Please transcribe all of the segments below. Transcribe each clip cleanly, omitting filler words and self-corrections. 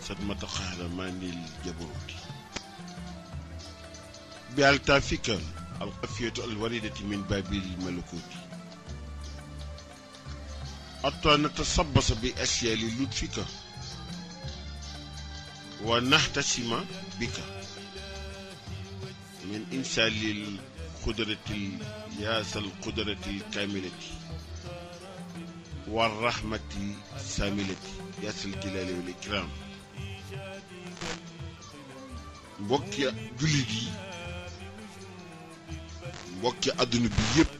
صدمة قهرمان الجبروت بألتافك القفية الوردة من باب الملكوت حتى نتصبص بأشياء لطفك ونحتسم بك من إنسان للقدرة ياس القدرة الكاملة والرحمة الساملة ياس الجلال والإكرام mbokki jullit yi mbokki àdduna bi yépp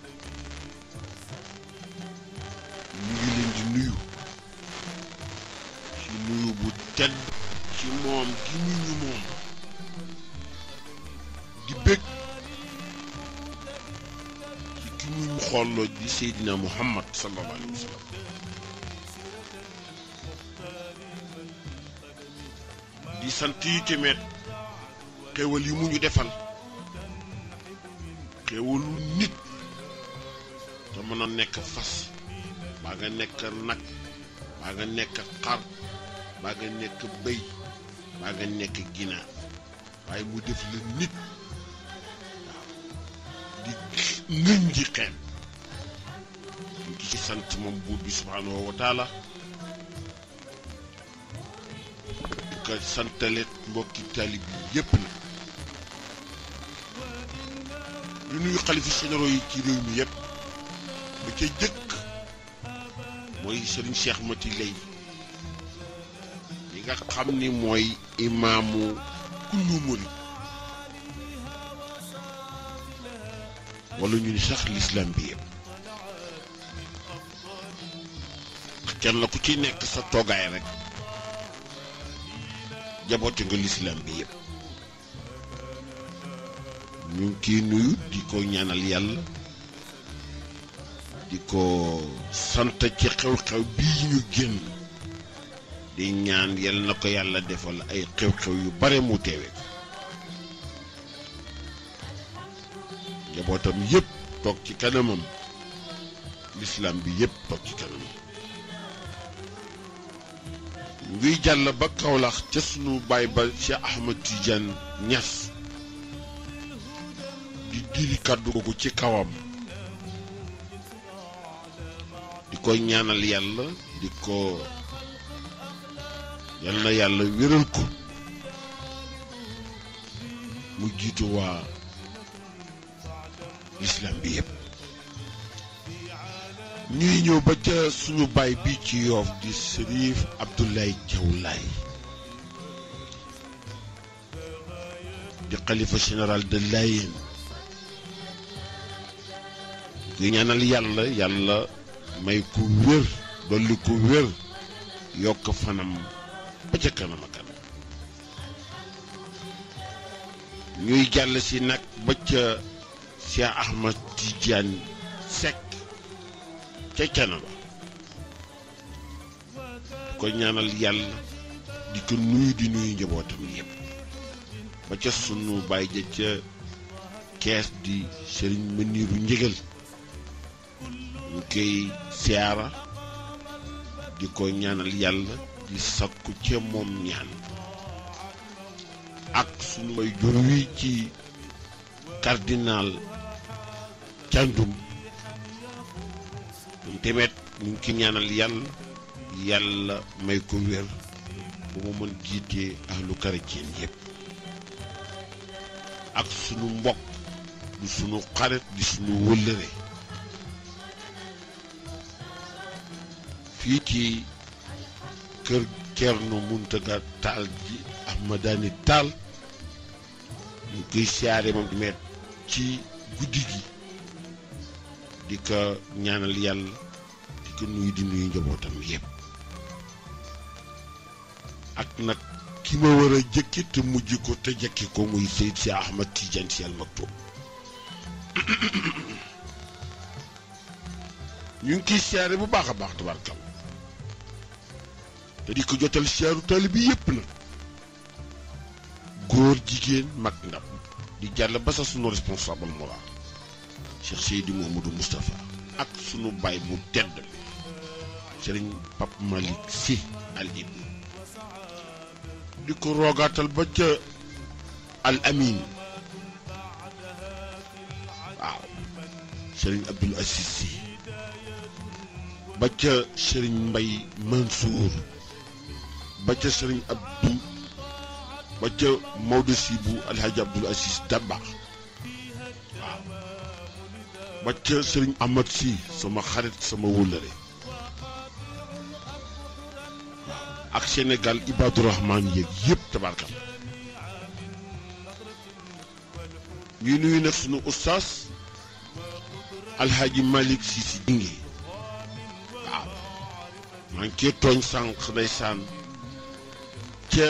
ñu ngi leen di nuyu ci nuyu bu tedd ci moom gi ñu moom di bég ci ki ñu xolloo di Seydina Muhammad sallallahu alayhi wa sallam di sant yi tamit xéewal yi mu ñu defal xéewalu nit te mën a nekk fas baa nga nekk nag baa nga nekk xar baa nga nekk bëy baa nga nekk ginaar waaye mu def la nit waaw di ngëñ ji xeet ñu ci sant moom buur bi subhaanahu wa taala di ko santalet mbokki taalib yi yépp na lu nuyu xalifa généraux yi ci réew mi yépp ba ca jëkk mooy sëriñ Cheikh Mati Lay li nga xam ni mooy imaamu kullu murid wala ñu ni sax l'islam bi yépp kenn la ku ci nekk sa toogaay rek jaboote nga l'islam bi yépp ñu ngi kiy nuyu di ko ñaanal yàlla di ko sant ci xew-xew bii ñu génn di ñaan yal na ko yàlla defal ay xew-xew yu bare mu teewe njabootam yépp toog ci kanamam l'islam bi yépp toog ci kanamam nguy jàll ba Kaolack ca sunu baay ba Cheikh Ahmed Tidiane Niass di diri kàddu googu ci kawam di ko ñaanal yàlla di ko yal na yàlla wéral ko mu jiitu waa l'islam bi yépp ñuy ñëw ba ca suñu baay bi ci Yoof di Sërif Abdoulaye Thiaw Laye di xalifa général de Layène di ñaanal yàlla yàlla may ko wér dolli ko wér yokk fanam ba ca kanam a kanam ñuy jàll si nag ba ca Cheikh Ahmed Tidiane Seck ca Canaba di ko ñaanal yàlla di ko nuyu di nuyu njabootam yépp ba ca sunu baay ja ca kees di Serigne Maniru Njëgal ñu koy siyaara di ko ñaanal yàlla di sakku ca moom ñaan ak sunu way jur wi ci cardinal Thiandoum moom tamit ñu ngi ki ñaanal yàlla yàlla may ko wér bu mu mën jiite ahlu chrétien yépp ak sunu mbokk di sunu xarit di sunu wëllëre fii ci kër Thierno Mountaga Tall ji Ahmadani Tall ñu koy siyaare moom tamit ci guddi gi di ko ñaanal yàlla di ko nuyu di nuyu njabootam yépp ak nag ki ma war a jëkki te mujj ko te jëkki ko muy Seyd si Ahmad Tidiane Sy Al Maktoum ñu ngi koy siyaare bu baax a baax tabarkal te di ko jotal siyaaru taalibe bi yépp na góor jigéen mag ndam di jàll ba sa sunu responsable mola Cheikh Seydi Mouhamadou Moustapha ak sunu baay bu tedd Serigne Pape Malick Sy Al Ibn di ko roogaatal ba ca al amin waaw sëriñ Abdul Aziz Si ba ca sëriñ Mbay Mansour ba ca sëriñ Abdou ba ca Maodo Si bu alhaji Abdul Aziz Dabakh waaw ba ca sëriñ Ahmad Si sama xarit sama wóllëre ak Sénégal Ibadu Rahman yeeg yëpp tabarkal ñuy nuyu nag sunu ustaas alhaji Malick Si si dingi waaw maa ngi cee tooñ sànq ndeysaan ca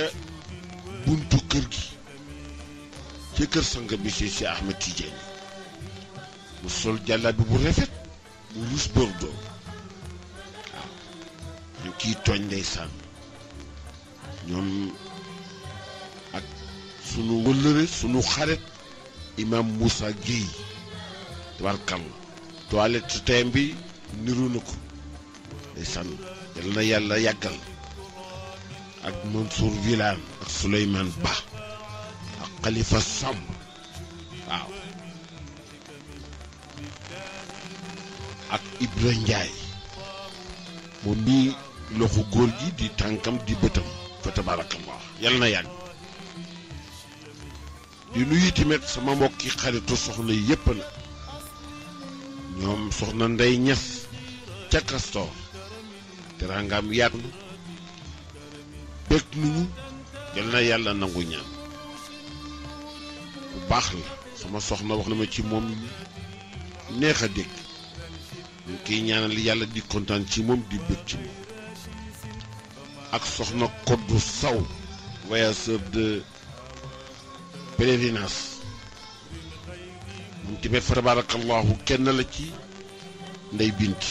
buntu kër gi ca kër sang bi si Ahmed Tidiane mu sol jàllaabi bu rafet bu ruus bordeaux waaw ñu ciy tooñ ndeysaan ñoom ak sunu wëllëre sunu xarit imam Moussa Guèye tabarkal toilette su teem bi niru na ko ndeysaan yal na yàlla yàggal ak Mansour Vilane ak Souleymane Ba ak Khalifa Samb waaw ak Ibra Ndiaye moom mii loxo góor gi di tànkam di bëtam fa tabarakallah yal na yàgg di nuyu tamit sama mbokki xaritu soxna yépp na ñoom soxna Ndey Ñas ca Castor teraangaam yaatu na bég nuñu yal na yàlla nangu ñaan bu baax la sama soxna wax na ma ci moom neex a dégg ñu kiy ñaanal yàlla di kontaan ci moom di bég ci moom ak soxna Koddu Saw voyageur de pèlerinage moom tamit fa tabarakallahu kenn la ci Ndey Bint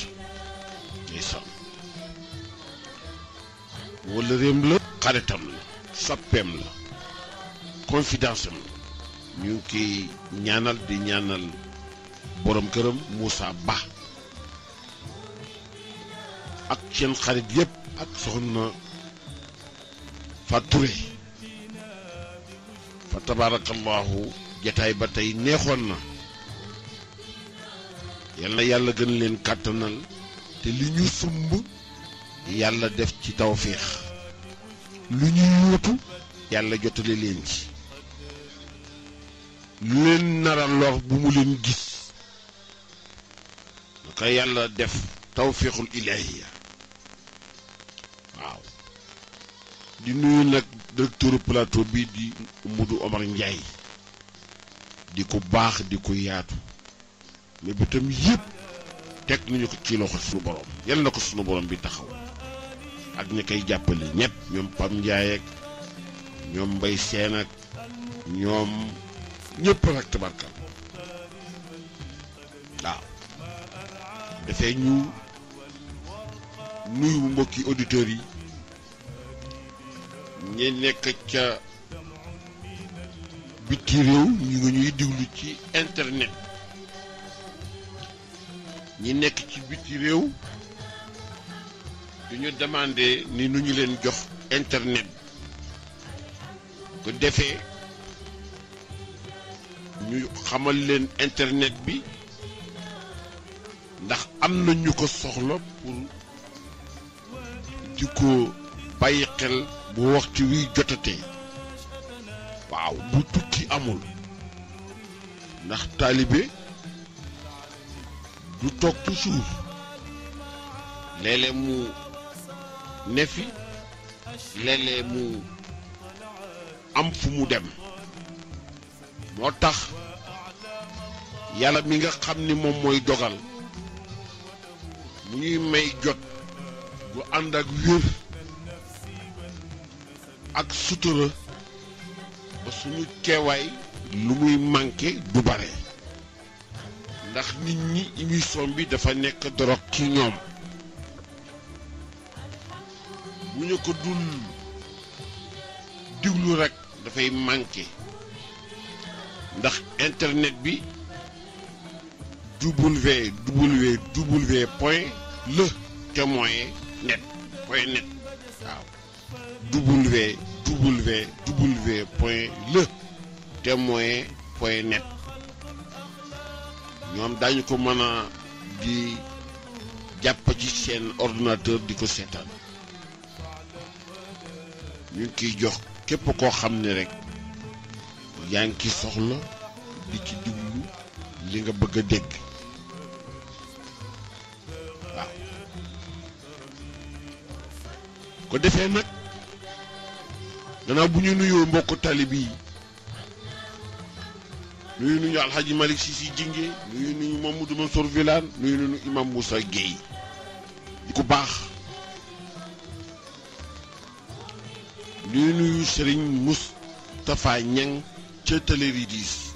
ngay sam wala réem la xaritam la soppeem la confidence am la ñu ngi koy ñaanal di ñaanal borom këram Moussa Ba ak seen xarit yépp ak soxna Fatou Touré fa tabarakallahu jataay ba tey neexoon na yal na yàlla gën leen kàttanal te li ñu sumb yàlla def ci tawféex lu ñuy yóotu yàlla jotale leen ci lu leen nara lor bu mu leen gis naka yàlla def tawféexul ilaahiya waaw di nuyu nag directeur plateau bi di Modou Omar Ndiaye di ko baax di ko yaatu mais bi tam yëpp teg nañu ko ci loxo suñu borom yal na ko suñu borom bi taxaw ak ñi koy jàppale ñëpp ñoom Pam Ndiaye ak ñoom Mbay Seen ak ñoom ñëpp rek tabarkal waaw dafay ñu nuyu mbokki auditeurs yi ñi nekk ca biti réew ñu ngi ñuy diglu ci internet ñi nekk ci biti réew duñu demandé ni nu ñu leen jox internet ko defee ñu xamal leen internet bi ndax am na ñu ko soxla pour di ko bàyyi xel bu waxtu wi jotatee waaw bu tukki amul ndax taalibe du toog toujours léeg-léeg mu nefi léeg-léeg mu am fu mu dem moo tax yàlla mi nga xam ni moom mooy dogal mu ñuy may jot bu ànd ak wér ak sutura ba suñu teewaay lu muy manqué du bare ndax nit ñi émission bi dafa nekk dorog ci ñoom bu ñu ko dul diglu rekk dafay manqué ndax internet bi www point le témoin net point net waaw www.letémoin.net ñoom daañu ko mën a di jàpp ci seen ordinateur di ko seetaan ñu ngi kiy jox képp koo xam ne rek yaa ngi ki soxla di ci déglu li nga bëgg a dégg waaw ko defee nag gannaaw bu ñu nuyoo mbokku talib yi nuyu nuñu alxaji Malick Sy Jinge nuyu nuñu Mamadou Mansour Vilane nuyu nuñu imam Moussa Gueye di ku baax nuyu Serigne Moustapha Niang ca Téléridis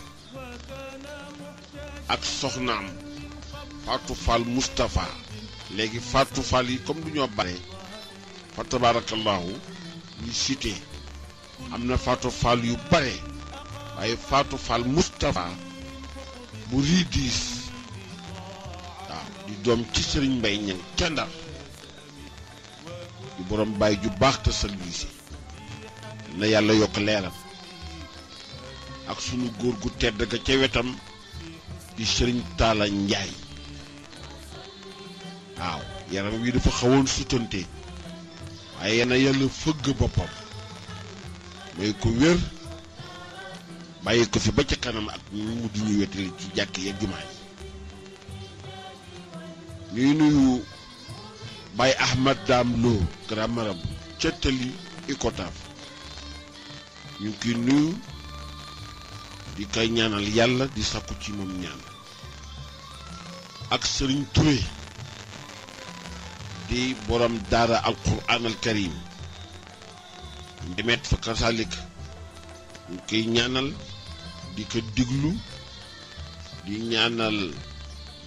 ak soxnaam Fatou Fall Moustapha léegi Fatou Fall yi comme du ñoo bare fa tabarakallahu ñu cité am na Fatou Fall yu bare waaye Fatou Fall Moustapha bu Ridis waaw di doom ci Serigne Mbaye Niang ca Ndar di borom bàyyi ju baax te service na yàlla yokk leeram ak sunu góor gu tedd ga ca wetam di Serigne Talla Ndiaye waaw yaram wi dafa xawoon sutante waaye yéen a yàlla fëgg boppam mooy ko wér bàyyi ko fi ba ca kanam ak ñu mujj ñu wetali ci jàkk yeeg jumaa yi ñuy nuyu Baye Ahmad Dame Lo grand marabout ca Tali Icotaf ñu ngi koy nuyu di koy ñaanal yàlla di sakku ci moom ñaan ak Serigne Touré di borom daara alquran al karim demet fa kasalik ñu koy ñaanal di ko diglu di ñaanal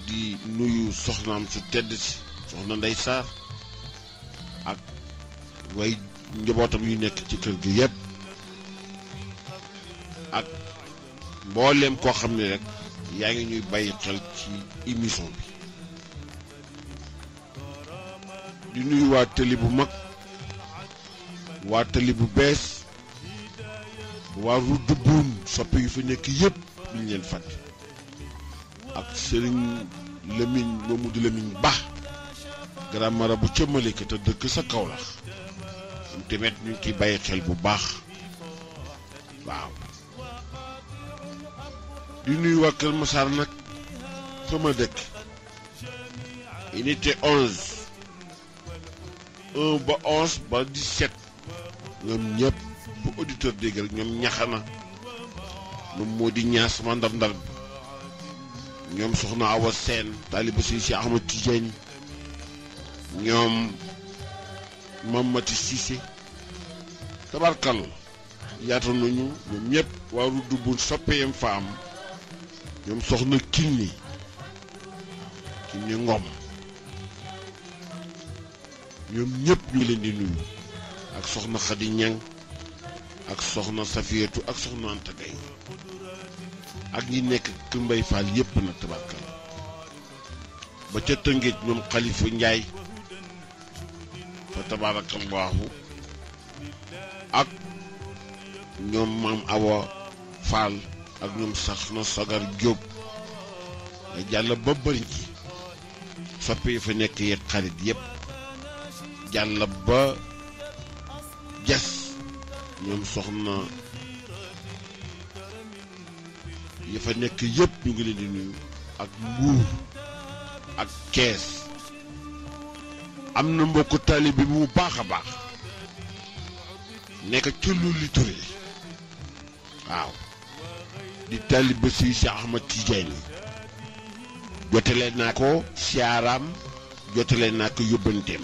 di nuyu soxnaam su tedd si soxna Ndey Sarr ak way njabootam yu nekk ci kër gi yépp ak mbooleem koo xam ne rek yaa ngi ñuy bàyyi xel ci émission bi di nuyu waa tëli bu mag waa tëli bu bees waa Route de Boune soppi yu fa nekk yépp ñu leen fàtte ak Serigne Lamine Mamadou Lamine Ba grand marabout ca Malika te dëkk sa Kaolack ñu tamit ñu ngi ciy bàyyi xel bu baax waaw di nuyu waa Kër Massar nag sama dëkk unité 11 1 ba 11 ba 17 ñoom ñëpp bu auditeur dégg rek ñoom ñaxana moom moo di ñaas ma ndar-ndar bi ñoom soxna Awa Seen taaliba si Ahmad Tidiane ñoom Mamati Cissé tabarkal yaatu nañu ñoom ñëpp waa Route de Boune soppeem fa am ñoom soxna Kinni Ngom ñoom ñëpp ñu leen di nuyu ak soxna Khady Niang ak soxna Safiyatu ak soxna Anta Gaye ak ñi nekk Kër Mbay Fall yépp na tabarkal ba ca Tëngéej ñoom Khalifa Ndiaye fa tabarakallahu ak ñoom Maam Awa Fall ak ñoom soxna Sagar Diop nga jàll ba bëri ji soppi fa nekk yeeg xarit yépp jàll ba jas ñoom soxna yi fa nekk yépp ñu ngi leen di nuyu ak Mbuur ak Kees am na mbokku taalibe bi bu baax a baax nekk ca Luli Touré waaw di taalibe si Ahmad Tidiane jotale naa ko siyaaraam jotale naa ko yóbbanteem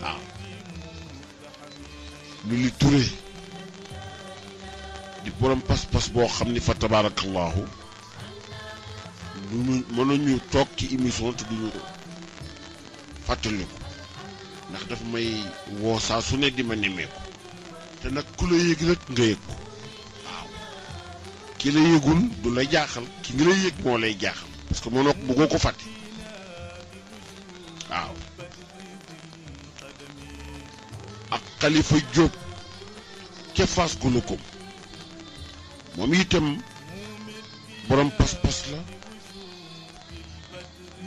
waaw Luli Touré di borom pas-pas boo xam ni fa tabarakallahu mënuñu toog ci émission te duñu fàttaliku ndax dafa may woo saa su ne di ma nemmeeku te nag ku la yëg rek nga yëg ko waaw ki la yëgul du la jaaxal ki nga lay yëg moo lay jaaxal parce que mënoo bëggoo ko fàtte waaw ak Khalifa Diop ca Fass Gouloukoum moom itam borom pas-pas la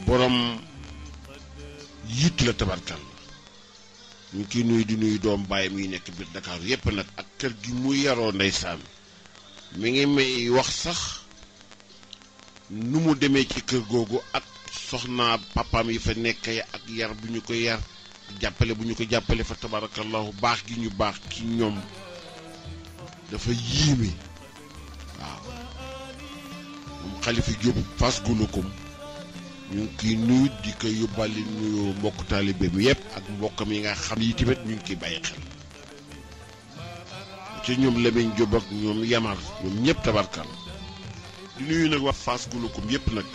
borom yitt la tabarkal la ñu ngi nuyu di nuyu doom bàyyam yi nekk biir Dakar yépp nag ak kër gi mu yaroo ndeysaan mi ngi may wax sax nu mu demee ci kër googu ak soxna papaam yi fa nekk ak yar bu ñu ko yar jàppale bu ñu ko jàppale fa tabarakallahu baax gi ñu baax ci ñoom dafa yéeme waaw moom Xalifa Jóob Fass Gouloukoum ñu ngi kiy nuyu di ko yóbbali nuyu mbokk taalibe bi yépp ak mbokkam yi nga xam yi tamit ñu ngi kiy bàyyi xel ci ñoom Lamine Jóob ak ñoom Yamar ñoom ñëpp tabarkal di nuyu nag wax Fass Gouloukoum yépp nag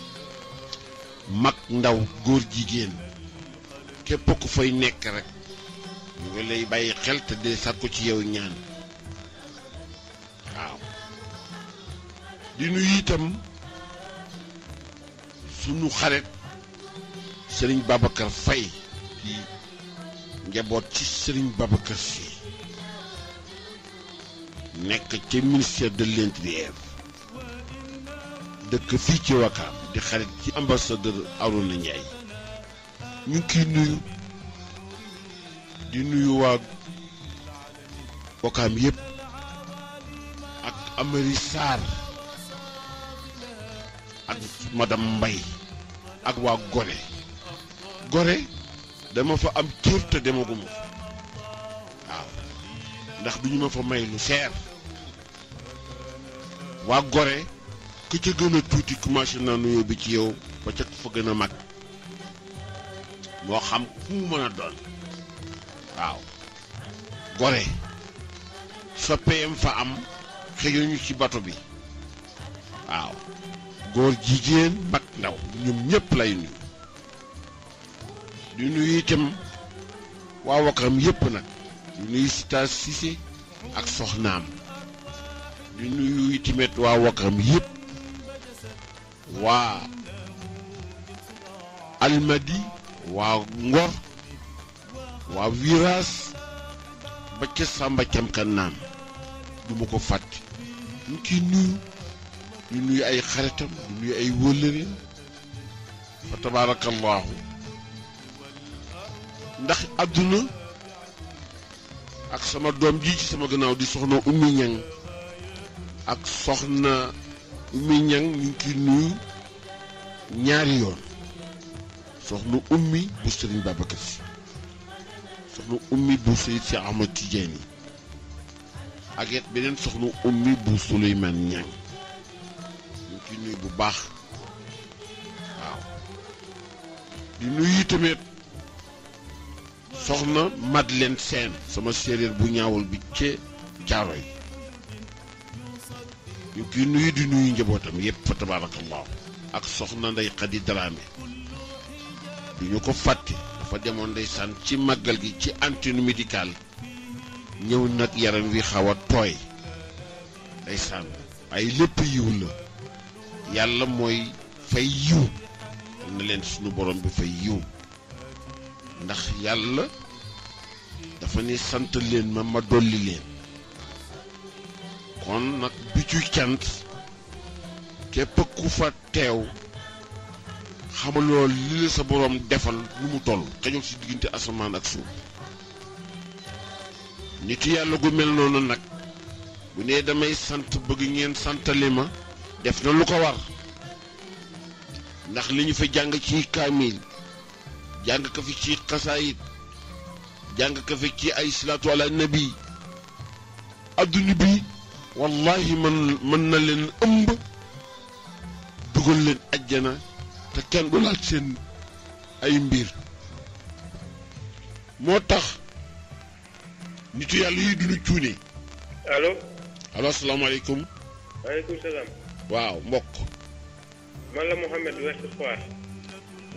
mag ndaw góor jigéen képp ku fay nekk rek ñu ngi lay bàyyi xel te de sat ko ci yow ñaan waaw di nuyu itam sunu xarit Serigne Babacar Faye ci njaboot ci Serigne Babacar Sy nekk ci ministère de l'intérieur dëkk fii ci Wakaam di xarit ci ambassadeur Arouna Ndiaye ñu ngi kiy nuyu di nuyu waa Wakaam yépp ak Amary Sarr ak madame Mbaye ak waa Gorée dama fa am cër te demaguma fa waaw ndax du ñu ma fa may lu seer waa Gorée ku ca gën a tuuti commencé naa nuyoo bi ci yow ba ca fa gën a mag moo xam ku mu mën a doon waaw Gorée soppeem fa am xëyuñu ci bato bi waaw góor jigéen mag ndaw ñoom ñëpp lay nuyu di nuyu itam waa Wakaam yëpp nag di nuyu Sita Cissé ak soxnaam di nuyu tamit waa Wakaam yëpp waa Almadi waa Ngor waa Virage ba ca Samba Cam Kanaan du ma ko fàtte ñu ciy nuyu di nuyu ay xaritam di nuyu ay wëllëreem fa tabaarakallaahu ndax àdduna ak sama doom ji ci sama gannaaw di soxna Oumy Niang ak soxna Oumy Niang ñu ngi ciy nuyu ñaari yoon soxna Oumy bu Serigne Babacar Sy soxna Oumy bu Seydi Cheikh Ahmad Tidiane ak it beneen soxna Oumy bu Souleymane Niang ñu ngi ciy nuyu bu baax waaw di nuyu tamit soxna Madeleine Sène sama séeréer bu ñaawul bi ci Caaroy ñu ngi ciy nuyu di nuyu njabootam yépp fa tabarakallahu ak soxna Ndey Xadi Dramé du ñu ko fàtte dafa demoon ndeysaan ci màggal gi ci antenne médicale ñëw nag yaram wi xaw a tooy ndeysaan ay lépp yiw la yàlla mooy fay yiw na leen sunu borom bi fay yiw ndax yàlla dafa ne sant leen ma dolli leen kon nag bi ci cant képp ku fa teew xamaloo li la sa borom defal lu mu toll xajul ci diggante asamaan ak suuf nit yàlla gu mel noonu nag bu nee damay sant bëgg ngeen santali ma def na lu ko war ndax li ñu fa jàng ci kaamil jàng ko fi ci xasaayit jàng ko fi ci ay salaatu ala nabi adduna bi wallahi mën na leen ëmb dugal leen ajjana te kenn du laaj seen ay mbir moo tax nitu yàlla yi duñu cuune. allo asalaamaaleykum. waaleykum salaam. waaw mbokk. man la Mouhamed West Foire.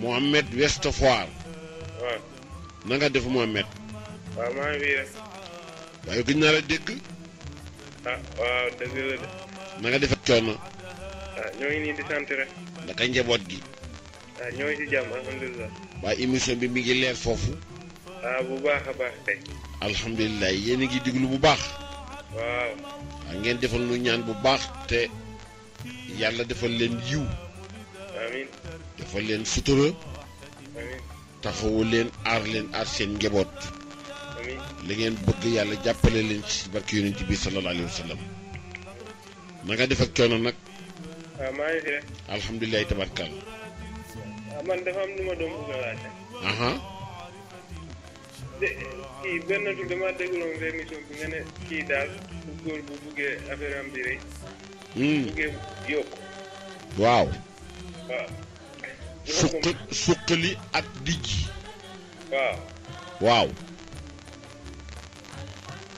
Mouhamed West Foire. waaw. na nga def Mouhamed. waaw maa ngi rek. waaye gëj naa la dégg. waaw dëgg la de. na nga def ak coono. ñoo ngi nii di sant rek. naka njaboot gi. ñoo ngi ci jàmm alhamdulilah. waaye émission bi mi ngi leer foofu. bu baax a baax tey. alhamdulilah yéen a ngi déglu bu baax. waaw. ngeen defal nu ñaan bu baax te yàlla defal leen yiw amiin. defal leen sutura amiin. taxawu leen aar seen njaboot amiin. li ngeen bëgg yàlla jàppale leen ci barke yonent bi sallallahu alayhi wa sallam na nga def ak coono nag. waaw maa ngi fi rek. alhamdulilah tabarkal. waaw man dafa am lu ma doon bëgg a laajte. kii benn tur dama dégluwoon sa émission bi nga ne kii daal bu góor bu buggee affaire am bi rek. buggee yokk. waaw. waaw. suqali ak dijji. waaw. waaw.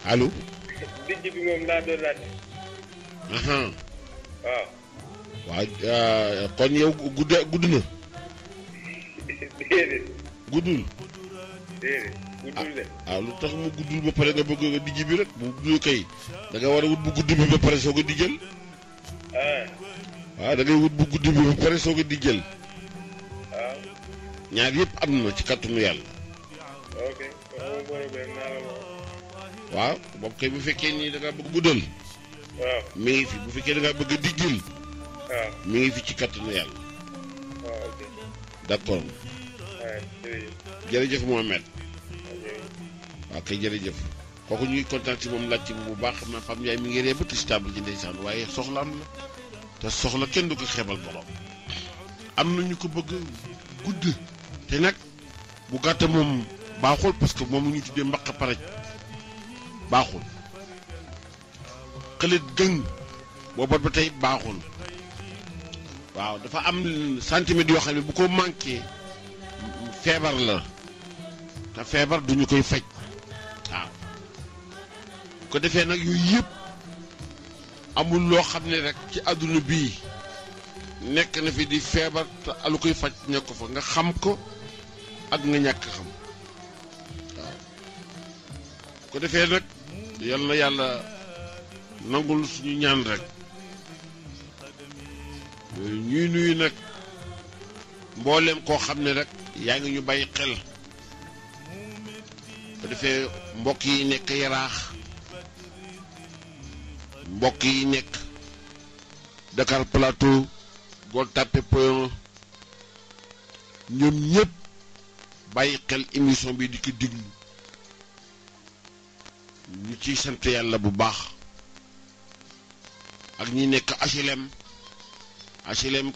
allo. dijji bi moom laa doon laajte. waaw. waaw kon yow gudd na. déedéet. guddul. déedéet guddul de. lu tax mu guddul ba pare nga bëgg nga dijji bi rek bu guddul kay da nga war a wut bu gudd bi ba pare soo ko dijjal. waaw da ngay wut bu gudd bi ba pare soo ko dijjal. waaw. ñaar yëpp am na ci kàttanu yàlla. ok amul problème naa la wax. waaw boobu kay bu fekkee nii da nga bëgg guddal. waaw. mi ngi fi bu fekkee da nga bëgg a dijjal. waaw. mi ngi fi ci kàttanu yàlla. waaw ok. d'accord. waaw jërëjëf Mohamed. jërëjëf. waaw kay jërëjëf kooku ñu ngi kontaan ci moom laaj ci bu baax xam naa Pape Ndiaye mi ngi ree ba ci table ji ndeysaan waaye soxlaam la te soxla kenn du ko xeebal borom am na ñu ko bëgg gudd te nag bu gàtt moom baaxul parce que moom ñu tuddee mbaq paraj baaxul xëlit gëng booba ba tey baaxul waaw dafa am centimètres yoo xam ne bu ko manqué feebar la te feebar duñu koy faj waaw ko defee nag yooyu yëpp amul loo xam ne rek ci àdduna bii nekk na fi di feebar te alu koy faj nekk ko fa nga xam ko ak nga ñàkk xam waaw ko defee nag yal na yàlla nangul suñu ñaan rek ñuy nuyu nag mbooleem koo xam ne rek yaa ngi ñu bàyyi xel ko defee mbokk yi nekk Yaraax mbokk yi nekk Dakar Plateau Gueule Tapée Point ñoom ñëpp bàyyi xel émission bi di ko diglu ñu ciy sant yàlla bu baax ak ñi nekk HLM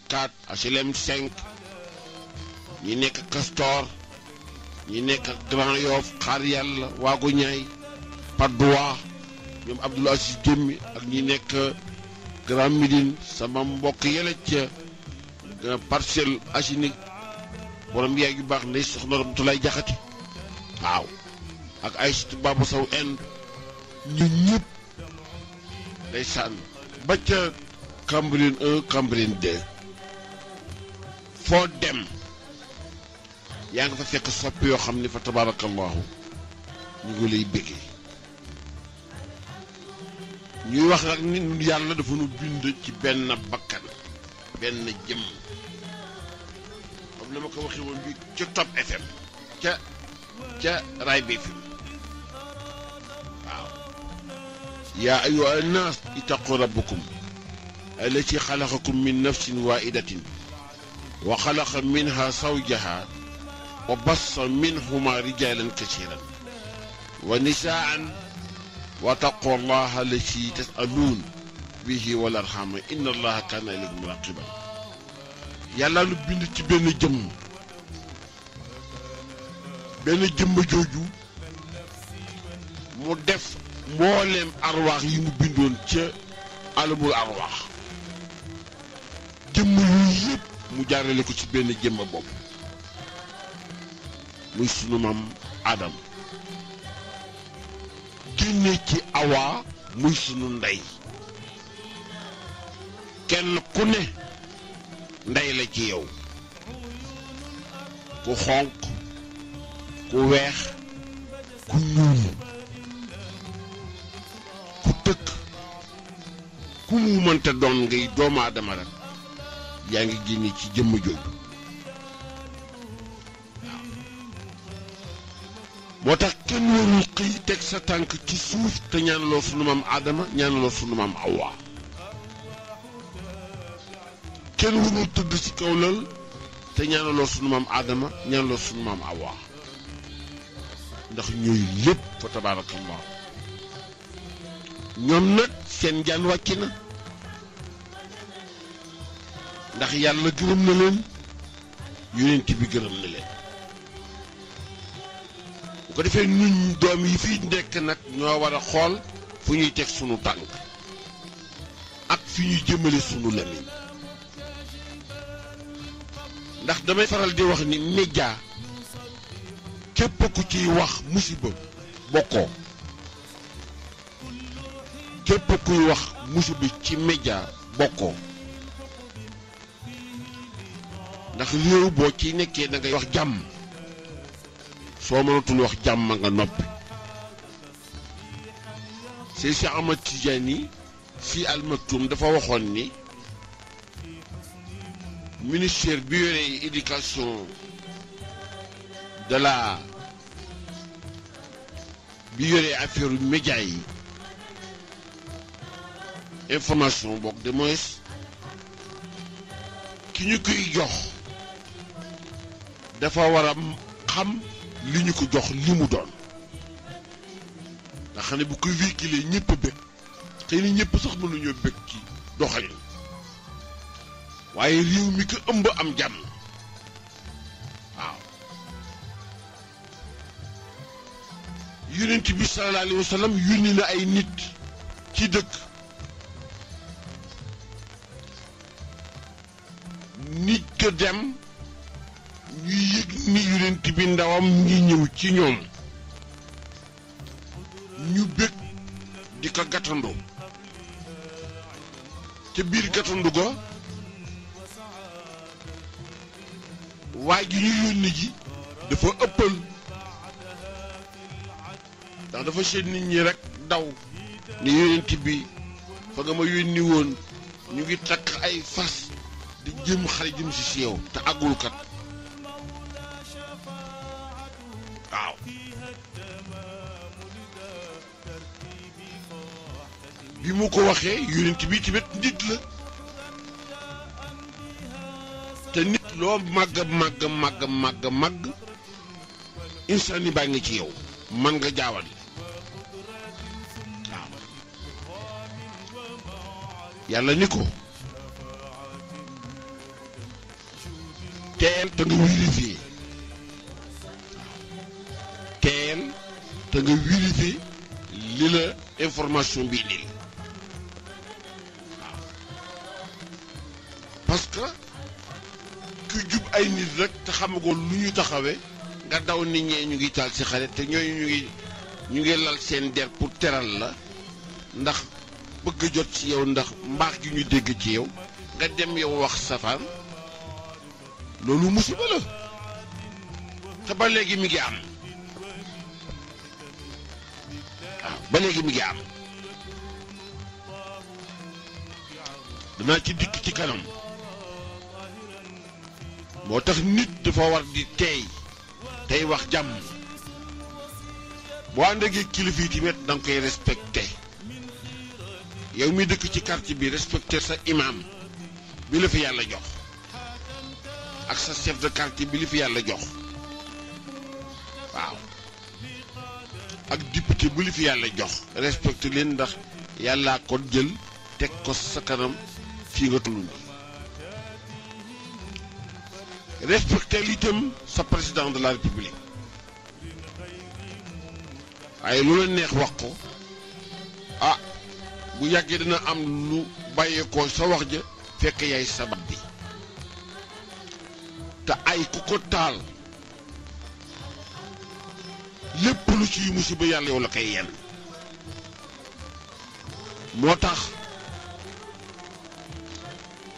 4 HLM 5 ñi nekk Castor ñi nekk Grand Yoff Xaar Yàlla Waagu Ñaay Patte d'Oie ñoom Abdoul Aziz Jëmmi ak ñi nekk Grand Médine sama mbokk yële ca Parcelles Assainies borom yaay yu baax ndey soxna Ramatoulaye Jaxate waaw ak Aïssatou Baba Sow Inde ñu ñëpp day sànn ba ca Cambérène 1 Cambérène 2 foo dem yaa nga fa fekk soppi yoo xam ne fa tabarakallahu ñu ngi lay bëggee ñuy wax nag nit yàlla dafa nu bind ci benn bakkan benn jëm comme ni ma ko waxee woon bi ca Top FM ca Raay bi FM waaw yaa ayyuha nnaas ittaqu rabbakum allati xalaqakum min nafsin waahidatin wa xalaqa minha zawjaha wa bassa minhuma rijalan kasiran wa nisaan wattaqu allaha allati tasaluun bihi wal arhama inna allaha kaana alaykum raqiba yàlla lu bind ci benn jëmm jooju mu def mbooleem arwaax yi mu bindoon ca alamul arwaax jëmm yooyu yëpp mu jaarale ko ci benn jëmm bopp muy sunu maam Adam génne ci Awa muy sunu ndey kenn ku ne ndey la ci yow ku xonq ku weex ku ñuul ku tëkk ku mu mënta doon ngay doomu aadama rek yaa ngi génne ci jëmm jooju moo tax kenn warul xëy teg sa tànk ci suuf te ñaanaloo sunu maam Adama ñaanaloo sunu maam Awa kenn warul tëdd ci kaw lal te ñaanaloo sunu maam Adama ñaanaloo sunu maam Awa ndax ñooy lépp fa tabaarakallah ñoom nag seen jaan wàcc na ndax yàlla gërëm na leen yonent bi gërëm na leen bu ko defee ñun doom yi fi nekk nag ñoo war a xool fu ñuy teg sunu tànk ak fi ñuy jëmale sunu lamiñ ndax damay faral di wax ni média képp ku ciy wax musiba bokkoo képp kuy wax musiba ci média bokkoo ndax réew boo ci nekkee da ngay wax jàmm soo mënatul wax jàmm nga noppi Cheikh Ahmad Tidiane Sy Al Maktoum dafa waxoon ni ministère bi yore éducation de la bi yore affaire média yi information bokk de moins ki ñu koy jox dafa war a xam li ñu ko jox li mu doon nga xam ne bu koy véhiculer ñëpp a bëgg xëy na ñëpp sax mënuñoo bëgg ci doxalin waaye réew mi ko ëmb am jàmm waaw yonent bi sallallahu alayhi wa sallam yónni na ay nit ci dëkk nit ko dem ñu yëg ni yonent bi ndawam ngi ñëw ci ñoom ñu bëgg di ko gàttandoo ca biir gàttandu ga waay ji ñu yónni ji dafa ëppal ndax dafa seen nit ñi rek daw ni yonent bi fa nga ma yónni woon ñu ngi takk ay fas di jëm xale jëm si yow te àggul kat waaw bi mu ko waxee yonent bi tamit nit la te nit loo màgg insaan yi baa ngi ci yow man nga jaawal waaw yàlla ni ko teel te nga vérifier teel te nga vérifier li la information bi indil waaw parce que ku jub ay nit rek te xamagoo lu ñu taxawee nga daw nit ñee ñu ngi taal ci xare te ñooñu ñu ngi lal seen der pour teral la ndax bëgg a jot ci yow ndax mbaax gi ñu dégg ci yow nga dem yow wax safaan loolu musiba la te ba léegi mi ngi am waaw ba léegi mi ngi am danaa ci dikk ci kanam moo tax nit dafa war di teey tey wax jàmm boo ànd ak kilifa yi tamit da nga koy respecté yow mi dëkk ci quartier bi respecté sa imam bi la fi yàlla jox ak sa chef de quartier bi li fi yàlla jox waaw ak député bu li fi yàlla jox respecté leen ndax yàllaa ko jël teg ko sa kanam fii nga tullu nii respecté itam sa président de la république waaye lu la neex wax ko ah bu yàggee dina am lu bàyyeekoo sa wax ja fekk yaay sabab bi te ay ku ko taal lépp lu ciy musiba yàlla yow la koy yenn moo tax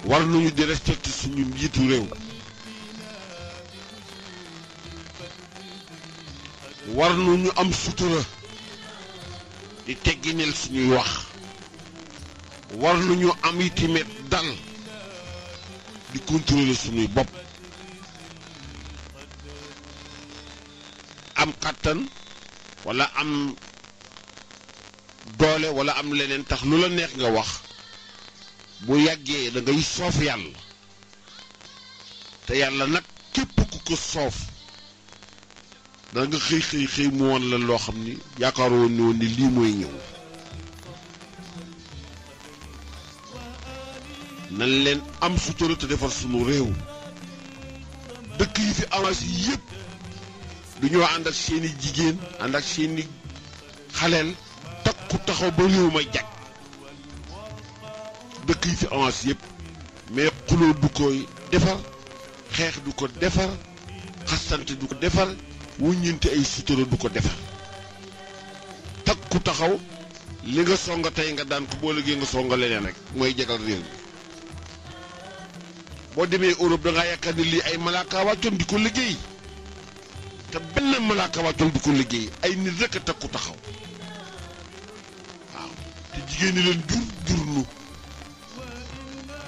war nañu di respecté suñu njiitu réew war nañu am sutura di teggineel suñuy wax war nañu am itamit dal di contrôler suñuy bopp am kàttan wala am doole wala am leneen tax lu la neex nga wax bu yàggee da ngay soof yàlla te yàlla nag képp ku ko soof da nga xëy mu woon la loo xam ni yaakaaroon ni woon ni lii mooy ñëw. nan leen am sutura te defar sunu réew dëkk yi fi avancé yépp du ñoo ànd ak seeni jigéen ànd ak seeni xaleel takku taxaw ba réew ma jag dëkk yi fi avancé yépp mais xuloo du koy defar xeex du ko defar xastante du ko defar wuññinte ay sutura du ko defar takku taxaw li nga songa tey nga daan ko boo liggéey nga songa leneen rek mooy jagal réew mi. boo demee Europe da ngaa yaakaar ni lii ay malaaka wàccoon di ko liggéey te benn malaaka wàccoon di ko liggéey ay nit rek a takku taxaw waaw te jigéen ñi leen jur nu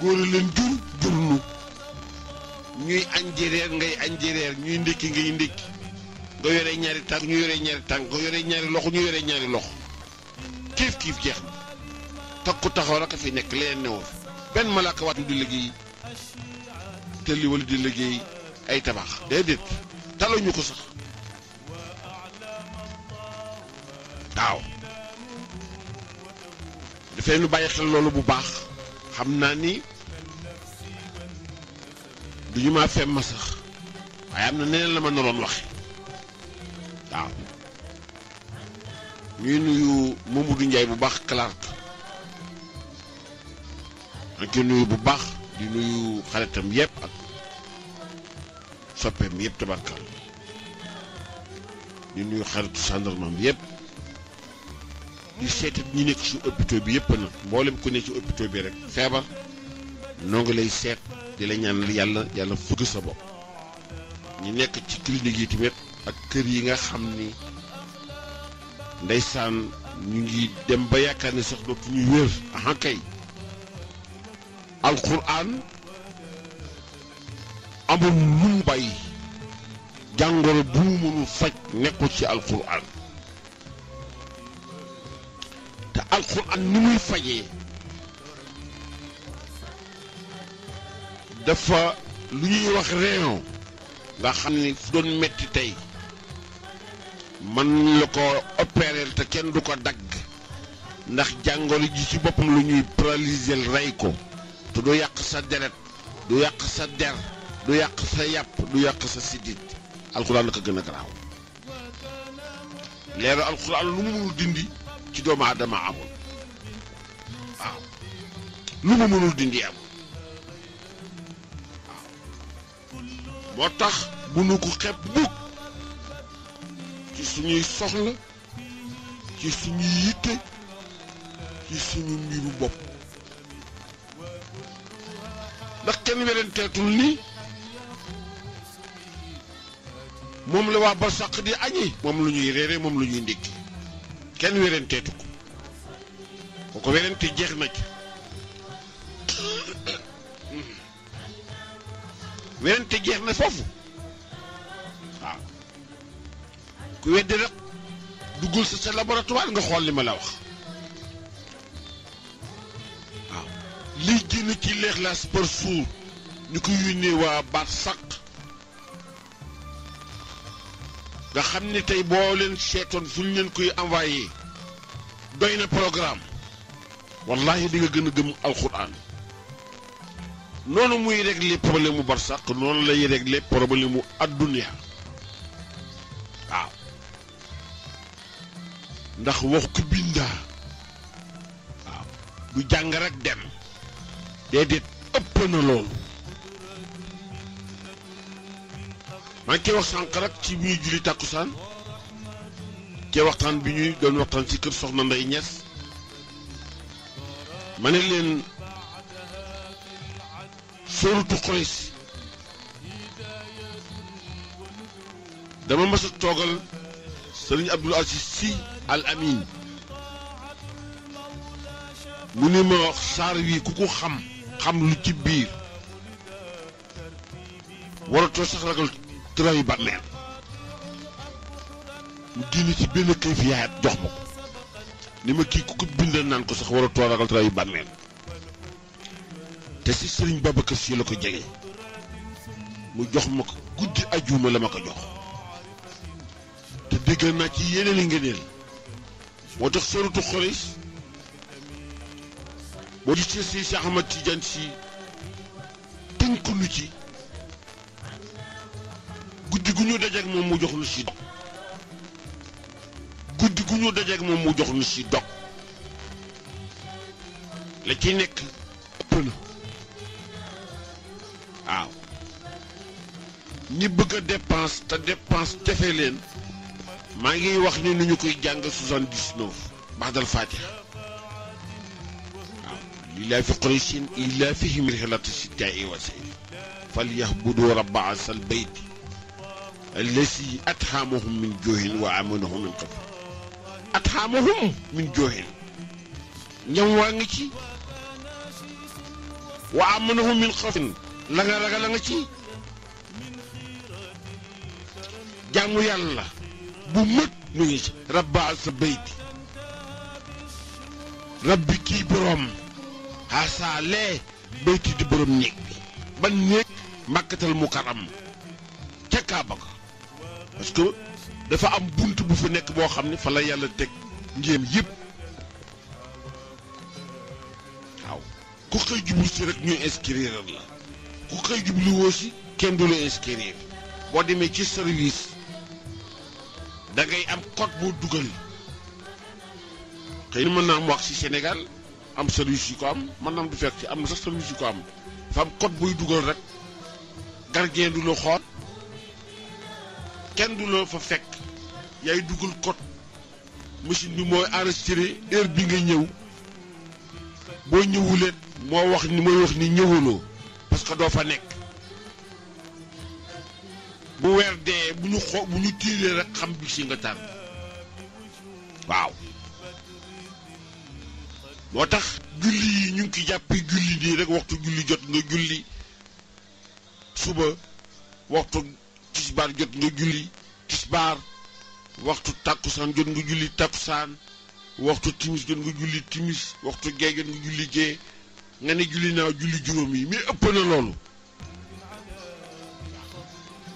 góor leen jur nu ñuy añ reer ngay añ reer ñuy ndékki ngay ndékki nga yore ñaari tànk ñu yore ñaari tànk nga yore ñaari loxo ñu yore ñaari loxo kiif jeex na takku taxaw rek a fi nekk leen newul benn malaaka wàccu di liggéey. te li wala di liggéey ay tabax déedéet taluñu ko sax waaw dafay nu bàyyi xel loolu bu baax xam naa ni duñu maa fem ma sax waaye am na neneen la ma naroon waxe waaw ñuy nuyu Mamadou Ndiaye bu baax Clark ak nuyu bu baax di nuyu xaritam yépp ak soppeem yépp tabarkal di nuyu xaritu gendarmerie bi yépp di seetit ñi nekk ci hôpital bi yépp nag mboolem ku ne ci hôpital bi rek feebar noo ngi lay seet di la ñaan yàlla fëgg sa bopp ñi nekk ci clinique yi tamit ak kër yi nga xam ni ndeysaan ñu ngi dem ba yaakaar ne sax dootu ñu wér aha kay alquran amul lu bay jàngoro bu mu mënul faj nekkul ci alquran te alquran ni muy fajee dafa lu ñuy wax réew nga xam ni fu doon metti tey man la ko opérer te kenn du ko dagg ndax jàngoro ji ci boppam lu ñuy paralyser rey ko te du yàq sa deret du yàq sa der du yàq sa yàpp du yàq sa siddit alxuraan la ko gën a garaaw leeru alxuraan lu mu mënul dindi ci doomu aadama amul waaw lu mu mënul dindi amul waaw moo tax bu nu ko xeeb bukk ci suñuy soxla ci suñuy yitte ci suñu mbiru bopp ndax kenn werenteetul ni moom la waa barsàq di añi moom lu ñuy reere moom lu ñuy ndékki kenn werenteetu ko ko werante jeex na ci werante jeex na foofu waaw ku weddi rek duggul sa laboratoire nga xool li ma la wax waaw liy génn ci l'Ikhlaas par jour ñu ko yónnee waa barsàq nga xam ni tey boo leen seetoon fu ñu leen koy envoyé doy na programme wallahi di nga gën a gëm alxuraan noonu muy régler problème mu barsàq noonu lay régler problème mu adduna waaw ndax wax ko bindaa waaw du jàng rek dem déedéet ëpp na loolu maa ngi koy wax sànq rek ci bi ñuy julli tàkkusaan ci waxtaan bi ñuy doon waxtaan ci kër Soxna Ndey Ñas ma ne leen sóoratu Quraysh dama mas a toogal sëriñ Abdul Aziz Sy Al Amin mu ni ma wax saar wi ku ko xam lu ci biir waratoo sax ragal tëraay bàmmeel mu génne ci benn kayfiyaat jox ma ko ni ma kii ku ko bindal naan ko sax war a tooragal trayu bàmmeel te si Sëriñ Babacar Si la ko jege mu jox ma ko guddi ajuma la ma ko jox te déggal naa ci yeneen i ngëneel moo tax sorotu xolis boo di ci si Cheikh Ahmad Tidiane Si tënku nu ci guddi gu ñu dajeek moom mu jox nu si dog guddi gu ñu dajeek moom mu jox nu si dog la ci nekk ëpp na waaw ñi bëgg a dépense te dépense jafe leen maa ngi wax ni nu ñu koy jàng 79 baxdal fatiha waaw lillaahi fi qurayshin illaa fihim rihlata shitaa'i wa sayfi falyahbudu rabba asal bayti allasi at'amahum min juu'in wa aamanahum min xawf at'amahum min juu'in ñam waa ngi ci wa aamanahum min xawfin la nga ragal la nga ci jaamu yàlla bu mët mu ngi ci rabba sa bayti rabbi kii boroom xaasaalee bayti di boroom néeg bi ban néeg màkkatal mukarram ca Kaaba ga parce que dafa am bunt bu fi nekk boo xam ne fa la yàlla teg njéem yëpp waaw ku xëy jublu si rek ñu inscrire la ku xëy jublu woo si kenn du la inscrire boo demee ci service da ngay am code boo dugal xëy na mën naa am wax ci Sénégal am service yu ko am mën naa am du fekk ci am na sax service yu ko am dafa am code booy dugal rek gardien du la xool kenn du la fa fekk yaay dugal code machine bi mooy enregistré heure bi nga ñëw boo ñëwulee mooy wax ni ñëwuloo parce que doo fa nekk bu weer dee bu ñu tiiree rek xam bi si nga tar waaw moo tax julli yi ñu ngi ki jàppi julli nii rek waxtu julli jot nga julli suba waxtu tisbaar jot nga julli tisbaar waxtu tàkkusaan jot nga julli tàkkusaan waxtu timis jot nga julli timis waxtu gee jot nga julli gee nga ne julli naa julli juróom yi mais ëpp na loolu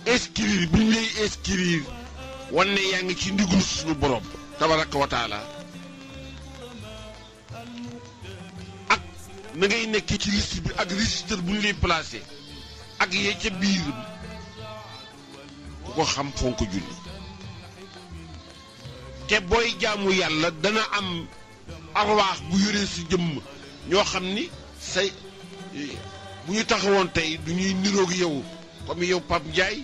inscrire bi ñu lay inscrire wan ne yaa ngi ci ndigalu suñu borom tabaraka wa taala ak na ngay nekk ci liste bi ak registre bu ñu lay placé ak yee ca biir ku ko xam fonk julli te booy jaamu yàlla dana am arwaax bu yoree si jëmm ñoo xam ni say bu ñu taxawoon tey du ñuy niroog yow comme yow Pape Ndiaye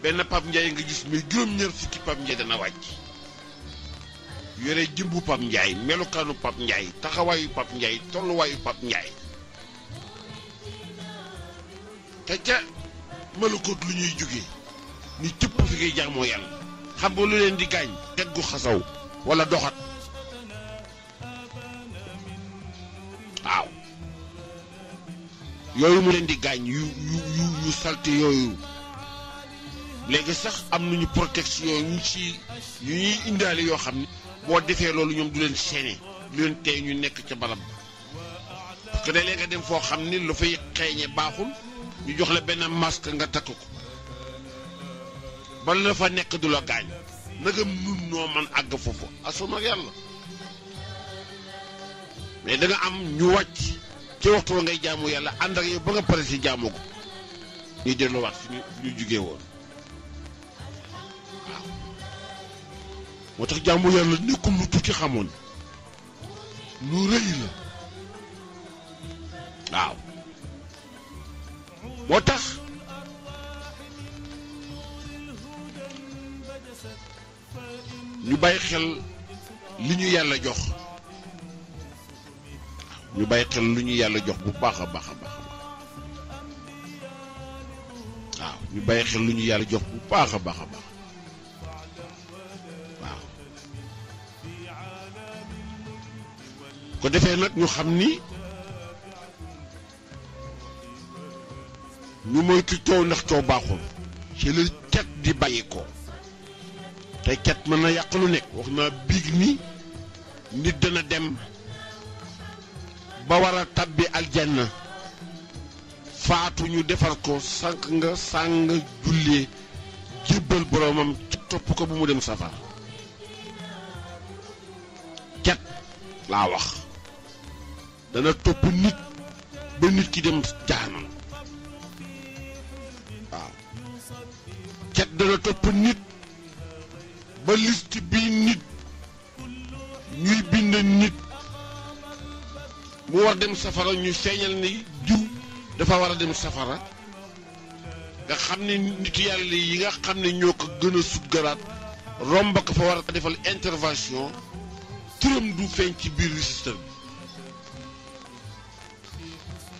benn Pape Ndiaye nga gis mais juróom-ñaar fukki Pape Ndiaye dana wàcc yore jëmbu Pape Ndiaye melukaanu Pape Ndiaye taxawaayu Pape Ndiaye tolluwaayu Pape Ndiaye te ca melukoot lu ñuy jógee ni cëpp fi ngay jaamoo yàlla xam nga lu leen di gaañ teggu xasaw wala doxat waaw yooyu mu leen di gaañ yu salte yooyu léegi sax am nañu protection yu ñuy indaale yoo xam ne boo defee loolu ñoom du leen seene du leen tey ñu nekk ca barab parce que léeg-léeg nga dem foo xam ni lu fay xeeñe baaxul ñu jox la benn masque nga takk ko bala la fa nekk du la gaañ nagam nun noo man àgg foofu asuma ak yàlla mais da nga am ñu wàcc ci waxtu wa ngay jaamu yàlla ànd ak yow ba nga pare si jaamu ko ñuy delluwaat fi ñu jugee woon waaw moo tax jaamu yàlla nekkul lu tuuti xamoon lu rëy la waaw moo tax ñu bàyyi xel li ñu yàlla jox ñu bàyyi xel lu ñu yàlla jox bu baax a baax a baax waaw ñu bàyyi xel lu ñu yàlla jox bu baax a baax a baax waaw ko defee nag ñu xam ni ñu moytu coow ndax coow baaxul ci la cat di bàyyi ko te cat mën na yàq lu nekk. wax naa biig ni nit dana dem ba war a tabbi aljanna faatu ñu defar ko sàng jullee jébbal boromam ci topp ko bu mu dem safar. cat laa wax dana topp nit ba nit ki dem jaanam. waaw cat dana topp nit ba liste bi nit ñuy bind nit mu war dem safara ñu feeñal ni diw dafa war a dem safara nga xam ne nitu yàlla yi nga xam ne ñoo ko gën a sut garaat romb ko fa war a defal intervention turam du feeñ ci biir registre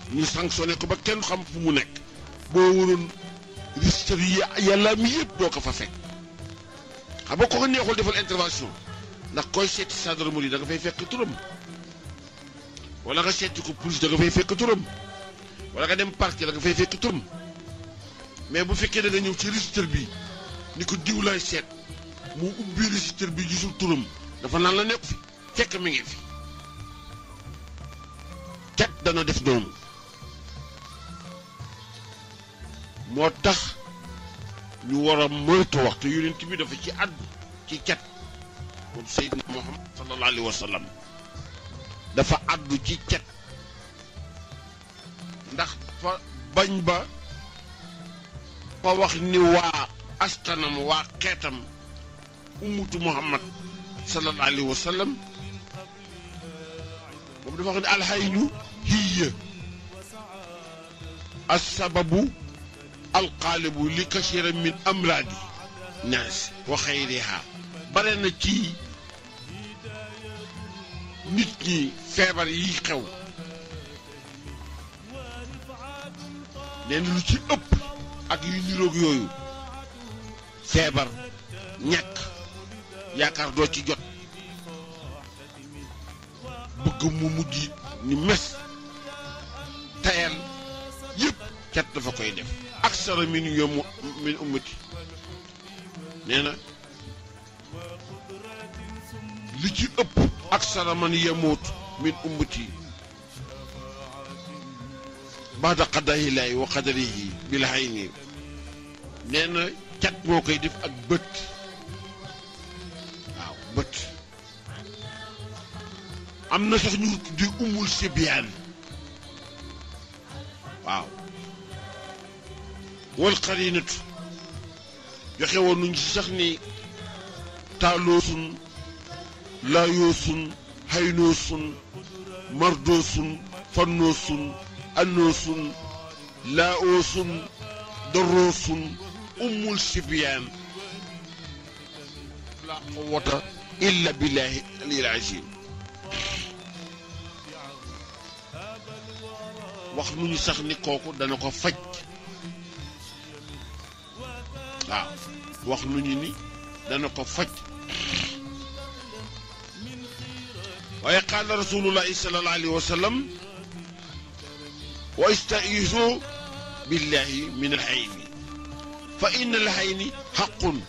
bi ñu sanctionné ko ba kenn xam fu mu nekk. boo waroon registre yi yàlla mi yëpp doo ko fa fekk. xam nga ko neexul defal intervention ndax koy seeti gendarmerie da nga fay fekk turam wala nga seeti ko police da nga fay fekk turam wala nga dem parquet da nga fay fekk turam mais bu fekkee da nga ñëw ci registre bi ni ko diw lay seet mu ubbi registre bi gisul turam dafa naan la nekk fi fekk mi ngi fi. cat dana def noonu moo tax ñu war a moytu waxtu yonent bi dafa ci àddu ci cat moom Seydina Muhammad sallallahu alayhi wa sallam dafa àddu ci cat ndax fa bañ ba fa wax ni waa askanam waa xeetam ummatu Muhammad sallallahu alayhi wa sallam moom dafa wax ne alxaynu hiya assababu alqaalibu li kasiira min amraadi naas wa xayriha bare na ci nit ñi feebar yi xew nee na lu ci ëpp ak yu niroog yooyu feebar ñàkk yaakaar doo ci jot bëgg mu mujj ni mes tayal yëpp cat dafa koy def aksara min yom min ummati nee na li ci ëpp aksara man yamuut min ummati baada qadaa'illahi wa qadarihi bil hayni nee na cat moo koy def ak bët. waaw bët am na sax ñu di umul sibyaan waaw wal qarinatu joxe woon nuñ ci sax ni taaloosun laayoosun haynoosun mardoosun fannoosun annoosun laoosun doroosun umul sibyaan la quwwata illa billahi aliyil azim wax nu ñu sax ni kooku dana ko faj. waaw wax nu ñu ni dana ko faj. waaye qaala rasulullahi sallallahu alayhi wa sallam wa istaizu billahi min alxayni fa inna alxayni xaqun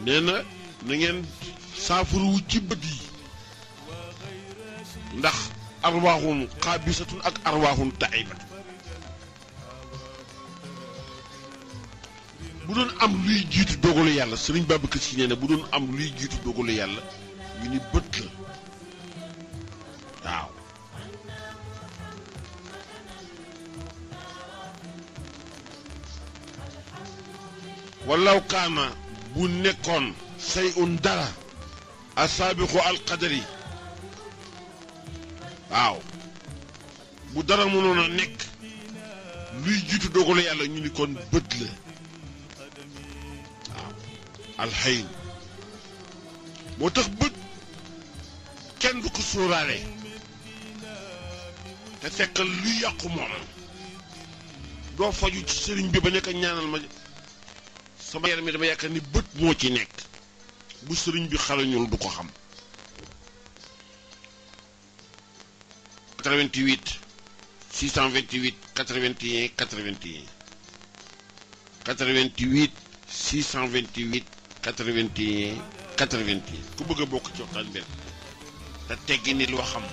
nee na na ngeen saafaru ci bët yi ndax arwaaxun xaabisatun ak arwaaxun taibatun bu doon am luy jiitu dogalu yàlla Sëriñ Babacar Si nee na bu doon am luy jiitu dogalu yàlla ñu ni bët la waaw walaw kaana bu nekkoon say un dara asaabiqu alqadari waaw bu dara mënoon a nekk luy jiitu dogalu yàlla ñu ni kon bët la waaw alxayn moo tax bët kenn du ko sóoraale te fekk luy yàqu moom doo faju ci sëriñ bi ba nekk ñaanal ma sama yaram mi dama yaakaar ni bët moo ci nekk bu sëriñ bi xarañul du ko xam 88 628 81 81 88 628 81 81 ku bëgg a bokk ci waxtaan benn te teggi nit loo xam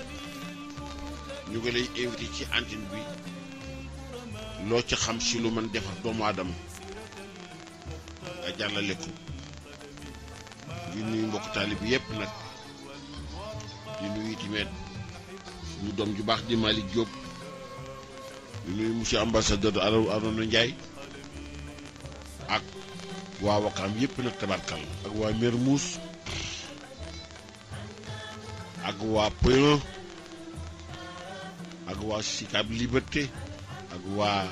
ñu ngi lay invité ci antenne bi loo ci xam si lu mën defar doomu aadama nga jàllale ko di nuyu mbokk taalib yépp nag di nuyu tamit suñu doom ju baax di Malick Diop di nuyu monsieur ambassadeur Arona Ndiaye ak waa Wakaam yépp nag tabarkal ak waa Mermoz ak waa Point ak waa Sicap Liberté ak waa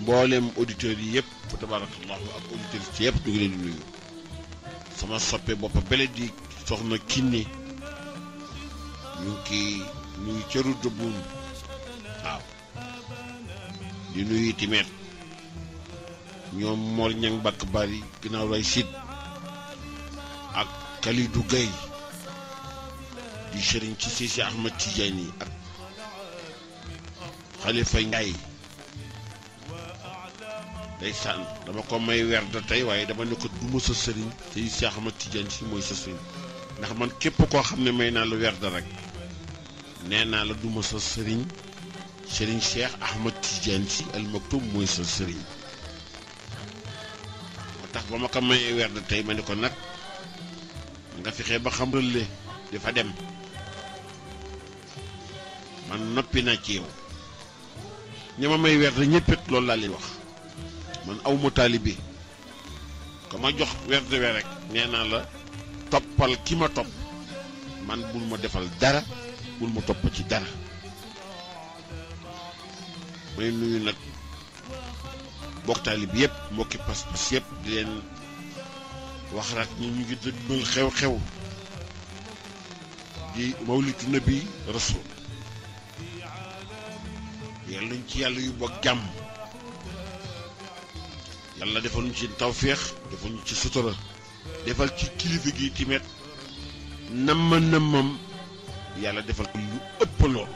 mboolem auditeurs yi yëpp fa tabarakallahu ak auditeurs ci yëpp ñu ngi leen di nuyu sama soppe boppa bele di soxna Kiné ñu ngi cëru dëbbuun waaw di nuyu timet ñoom Mor Ñang Bakk Bari ginnaaw lay sit ak Kalidou Gueye di sëriñ ci Seydi Ahmad Tidiane yi ak Khalifa Ndiaye ndeysaan dama ko may werd tey waaye dama ne ko duma sa sëriñ te Seydi Ahmad Tidiane si mooy sa sëriñ ndax man képp koo xam ne may naa la werd rek nee naa la duma sa sëriñ sëriñ Cheikh Ahmad Tidiane si Al Maktoum mooy sa sëriñ moo tax ba ma ko may werd tey ma ne ko nag nga fexe ba xam rëlle dafa dem man noppi naa ci yow ñi ma may werd ñëppit loolu laa leen wax man awma taalibe ko ma jox werd we rek nee naa la toppal ki ma topp man bul ma defal dara bul ma topp ci dara may nuyu nag mbokk taalibe yëpp mbokki pas-pas yëpp di leen wax rek ñu ngi dëgmal xew-xew di mawlidu nabi rasul yàlla nañ ci yàlla yu bokk jàmm yàlla defal ñu ci tawféex defal ñu ci sutura defal ci kilifa gi timet nammam yàlla defal ko lu ëpp lool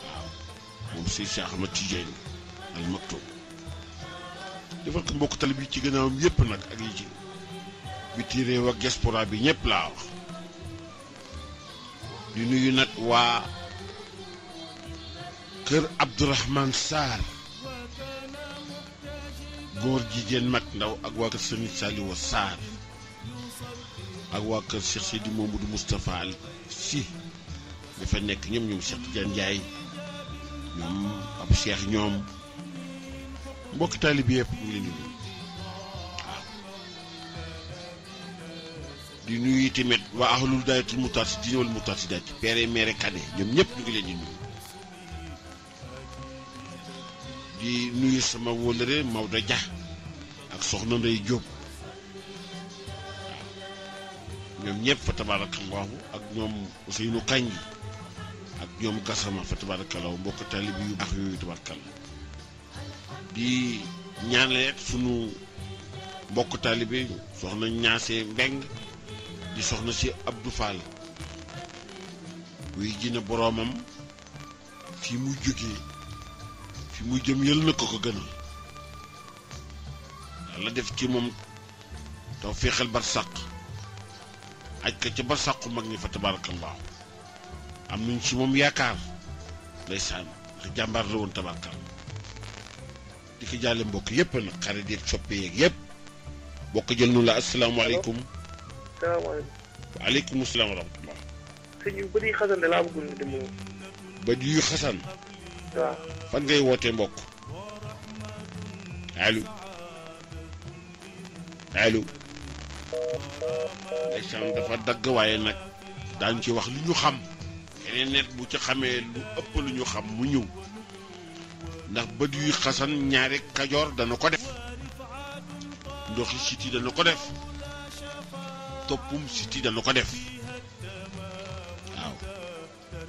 waaw moom Seydi Ahmad Tidiane Al Maktoum defal ko mbokk talib yi ci gannaawam yépp nag ak yi ci biti réew ak diaspora bi ñëpp laa wax di nuyu nag waa kër Abdourahmane Sarr góor jigéen mag ndaw ak waa kër Sëriñ Saliou Sarr ak waa kër Cheikh Seydi Mamadou Moustapha Al si dafa nekk ñoom Cheikh Tidiane Ndiaye ñoom ab Cheikh ñoom mbokki taalib yëpp mu ngi leen di nuyu waaw di nuyu tamit waa ahlul daayatul mutarsidiin wal mutarsidaat père mère kane ñoom ñëpp ñu ngi leen di nuyu di nuyu sama wóllëre Maodo Dia ak soxna Ndey Diop waaw ñoom ñëpp fa tabarakallahu ak ñoom Ousseynou Kanji ak ñoom Gassama fa tabarakallahu mbokk taalib yu baax yooyu tabarakallahu di ñaanaleet sunu mbokk taalibe soxna Ñaase Mbeng di soxna si Abdou Fall wuy ji na boroomam fi mu jógee fi mu jëm yël na ko gënal yàlla def ci moom taw féexal barsàq aj ka ca barsàqu mag ñi fa tabarakallahu am nañ ci moom yaakaar ndeysaan ndax jàmbaar la woon tabarakal di ko jàlle mbokk yëpp nag xarit yeeg soppe yeeg yëpp bokk jël nu la asalaamaaleykum. salaamaaleykum. waaleykum salaam wa rahmatulah. sëñ bi bët yi xasan de laa bëggoon di dimbali. bët yu xasan. waaw. fan ngay wootee mbokk. allo. allo. ndeysaan dafa dagg waaye nag daañu ci wax li ñu xam. keneen net bu ci xamee lu ëpp lu ñu xam mu ñëw. ndax bët yuy xasan ñaari kajoor dana ko def ndoxi siti dana ko def toppum siti dana ko def waaw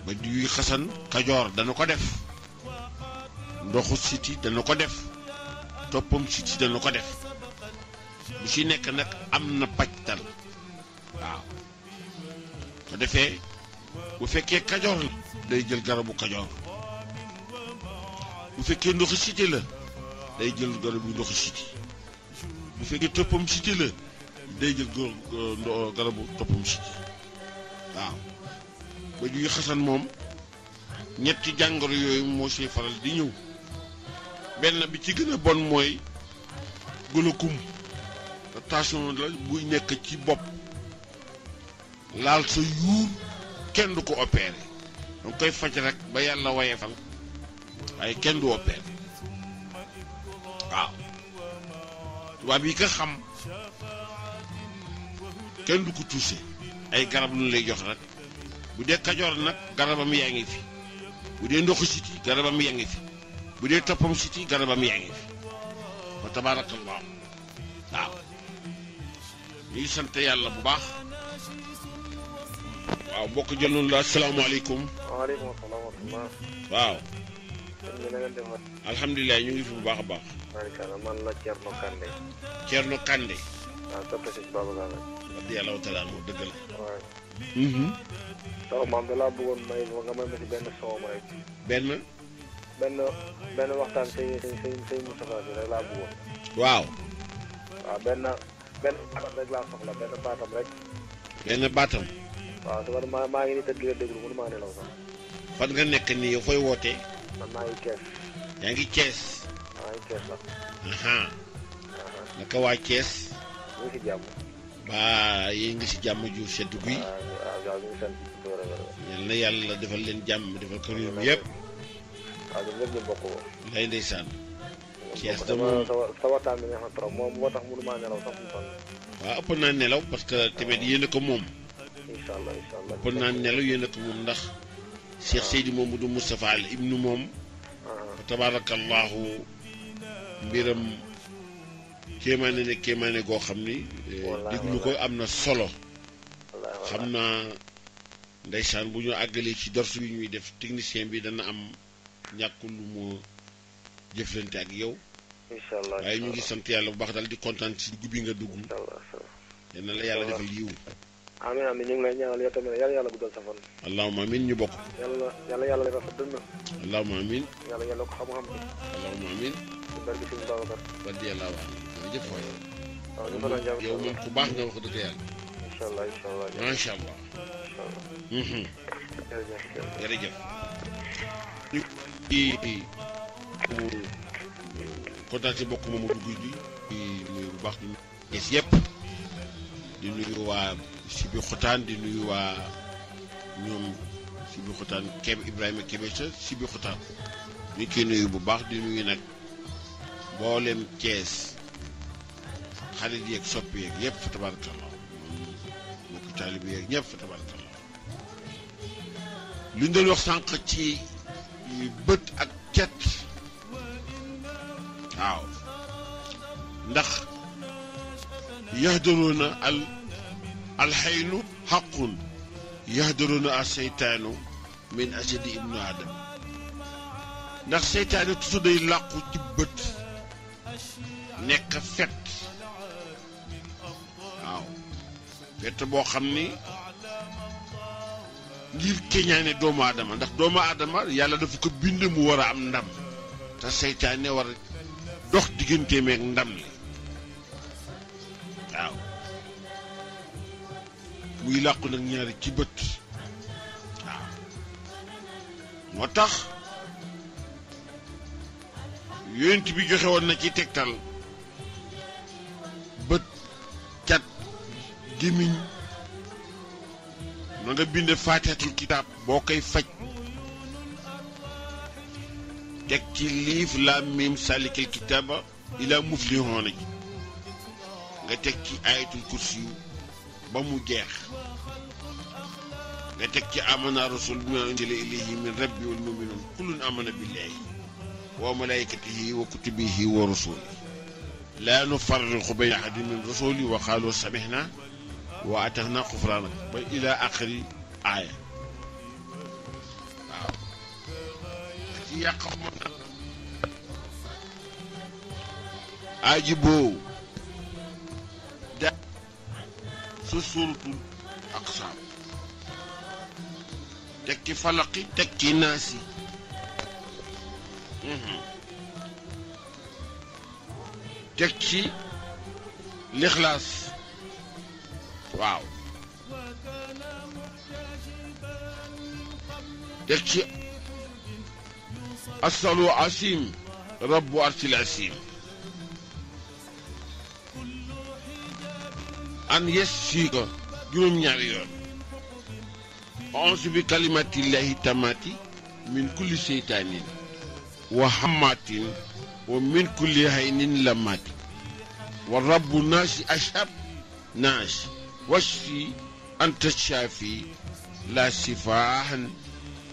bët yuy xasan kajoor dana ko def ndoxu siti dana ko def toppum siti dana ko def bu ci nekk nag am na pajtal waaw ko defee bu fekkee kajoor la day jël garabu kajoor bu fekkee ndoxi siti la day jël garabu ndoxi siti bu fekkee toppam siti la day jël garabu toppam siti waaw ba juy xasan moom ñetti jàngoro yooyu moo siy faral di ñëw benn bi ci gën a bon mooy glaucome tension la buy nekk ci bopp laal sa yuur kenn du ko opéré danga koy faj rek ba yàlla wayefal waaye kenn du opéré waaw tubaab yi nga xam kenn du ko touché ay garab lu lay jox rek bu dee kajoor nag garabam yaa ngi fi bu dee ndoxu siti garabam yaa ngi fi bu dee toppam siti garabam yaa ngi fi fa tabaarakallah waaw ñu ngi sant yàlla bu baax waaw mbokk jël noonu la asalaamaaleykum. waaleykum salaam wa rahmatulah. waaw. sëñ bi na ngeen defaat. alhamdulilah ñu ngi fi bu baax a baax. macha allah man la Thierno Kandé. Thierno Kandé. waaw topp si Babacar la. wax dëgg yàlla wa taala moo dëgg la. waaw. taw maam da laa bëggoon may nga may ma si benn son rek. benn waxtaan sëñ Moustapha bi rek laa bëggoon. waaw. waaw benn baatam rek laa soxla benn baatam rek. benn baatam. waaw su ma maa ngi nii tëdd di la déglu mënu maa nelaw sax. fan nga nekk nii yow fooy wootee. man maa ngi Thiès. yaa ngi Thiès. maa ngi Thiès la. naka waa Thiès. ñu ngi si jàmm. baa yéen ngi si jàmm ju sedd guy. waaw ñu ngi sant yal na yàlla defal leen jàmm defal ko réew mi yëpp. waaw ñun ñëpp ñu bokk ko. lay ndeysaan. Thiès dama sa waxtaan bi neex na trop moom moo tax mënu maa nelaw sax mu toll. waaw ëpp naa nelaw parce que tamit yéen a ko moom. incha allah ëpp naa nelaw yéen a ko moom ndax. Cheikh Seydi Mamadou Moustapha Al ibnu moom. tabarakallahu mbiram kéemaane ne kéemaane goo xam ni. déglu ko am na solo. xam naa ndeysaan bu ñu àggalee ci dorsu bi ñuy def technicien bi dana am ñàkkul lu mu jëflante ak yow. incha allah waaye ñu ngi sant yàlla bu baax daal di kontaan ci dugg bi nga dugg. yal na la yàlla defal yiw. amiin amiin ñu ngi lay ñaanal yow tamit yàlla guddal sa fan. allahumma amiin ñu bokk. yàlla defal sa dënn. allahumma amiin. yàlla ko xam-xam bi. allahumma amiin. ci barke Sëñ Babacar. radiyallahu anhu jërëjëf waay. waaw ñu fa jàmm yow moom ku baax nga wax dëgg yàlla. incha allah macha allah. jërëjëf. ñu ngi kontaan si mbokk moomu dugg ji di nuyu bu baax di nuyu yëpp di nuyu waa Sibi Xotaan di nuyu waa ñoom Sibi Xotaan Ibrahima Kébé sa Sibi Xotaan ñu ngi koy nuyu bu baax di nuyu nag mboolem Thiès xarit yeeg soppi yeeg yëpp fa tabarakallah mbokki taalibe yeeg ñëpp fa tabarakallah lu ñu doon wax sànq ci bët ak cet waaw ndax yahdaruuna alxaynu xaqun yahdaruuna al seytaanu min asadi ibnu adam ndax seytaane toujours day làqu ci bët nekk fet waaw fet boo xam ni ngir keñaane doomu aadama ndax doomu aadama yàlla dafa ko bind mu war a am ndam te seytaane war a dox digganteem ak ndam li waaw muy làqu nag ñaari ci bët waaw moo tax yonent bi joxe woon na ci tegtal bët cat gémmiñ na nga bind faatihatul kitaab boo koy faj teg ci liif laam miim salikal kitaaba ila muflihoona ji nga teg ci ayatul kursi yu ba mu jeex nga teg ci amana rasul bima unzila ilayhi min rabbi wal mu'minun kullun amana billahi wa malaikatihi wa kutubihi wa rusuli la nufarriqu bayna ahadin min rusuli wa qalu samihna wa ata'na ghufranak ba ila akhiri aaya waaw ci yàq ajibo da su suratul aqsam teg ci falaqi teg ci naasi teg ci lixlaas waaw teg ci asalu asim rabbu arsil asim an yes fii ko juróom-ñaari yoon auzu bi kalimatillahi tamati min kulli seytaanin wa hammatin wa min kulli haynin lamati wa rabbu naasi ashab naas washfi anta shaafi la sifaahan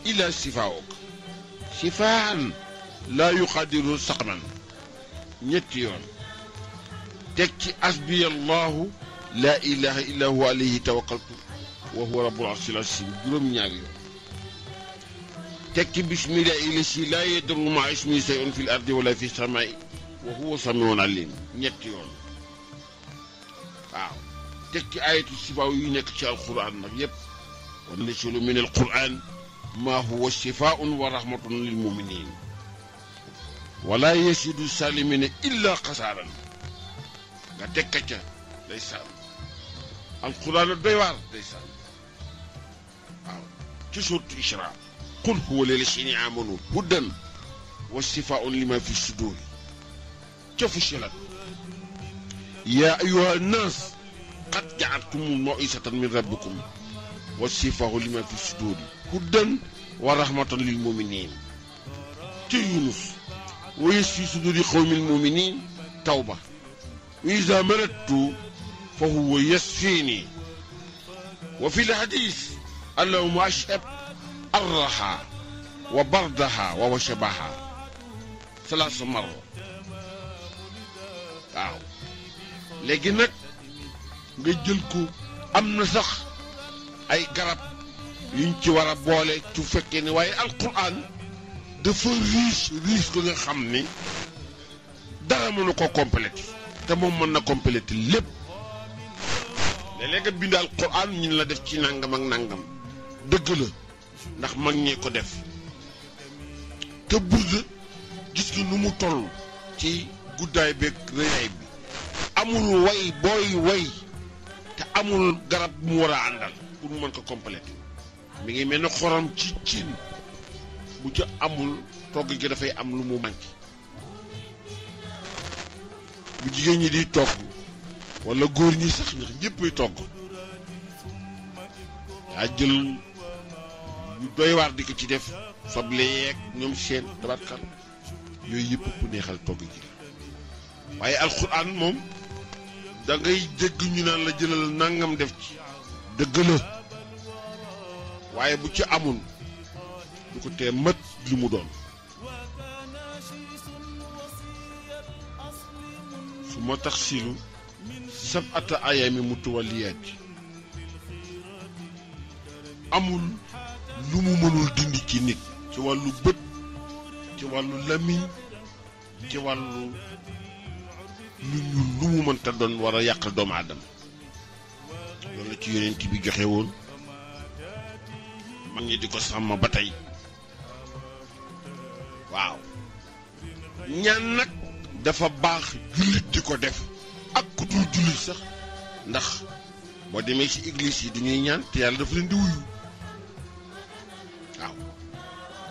ila sifaawuk sifaahan laa yuqadiru saqman ñetti yoon teg ci asbiyallahu laa ilaha illa huwa alayhi tawakkaltu wa huwa rabbul arshil azim juróom-ñaari yoon teg ci bismillahi lasi laa yadurru ma'a ismihi shay'un fil ardi wala fi samaa'i wa huwa samiun alim ñetti yoon waaw teg ci ayatu sifaaw yu nekk ci alquran nag yépp wa nunazzilu min alquran ma huwa shifaa'un wa rahmatun lil muminin wala yasidu salimina illa xasaaran nga teg ka ca ndeysaan alquran doy waar ndeysaan waaw ci suuratu Isra qul huwa lillazina amanu hudan wa shifaa'un lima fi sudur ca Fussilat yaa ayyuha nnaas qad ja'altukum maw'izatan min rabbikum wa shifaa'un lima fi sudur hudan wa rahmatan lil muminin ca Yunus wa yashfi suduri qawmil muminin tawba wa iza maradtu fa huwa yashfini wa fil hadis allahumma ashhab arraha wa bardaha wa washabaha salaasa marra waaw léegi nag nga jël ko am na sax ay garab yuñ ci war a boole ci fekkee ne waaye alquran dafa riche ko nga xam ni dara mënu ko complété te moom mën na complété lépp léeg-léeg nga bind alquran ñu la def ci nangam ak nangam dëgg la ndax mag ñee ko def te burda gis nga nu mu toll ci guddaay beeg rëyaay bi amul way booy way te amul garab bu mu war a àndal pour mu mën ko complété mi ngi mel ne xorom ci cin bu ca amul togg gi dafay am lu mu manqué bu jigéen ñi di togg wala góor ñi sax ndax ñëppay togg yaa jël yu doy waar di ko ci def soble yeeg ñoom seen tabarkal yooyu yëpp ku neexal togg gi waaye alxuraan moom da ngay dégg ñu naan la jëlal nangam def ci dëgg la waaye bu ci amul du ko tee mat li mu doon su ma tax silu sab ata ayaami mutawaliyaati amul lu mu mënul dindi ci nit ci wàllu bët ci wàllu lamiñ ci wàllu lu ñuul lu mu mënta doon war a yàqal doomu aadama loolu la ci yonent bi joxe woon mag ñi di ko sàmm ba tey waaw ñaan nag dafa baax jullit di ko def ak ku dul jullit sax ndax boo demee ci église yi dañuy ñaan te yàlla dafa leen di wuyu waaw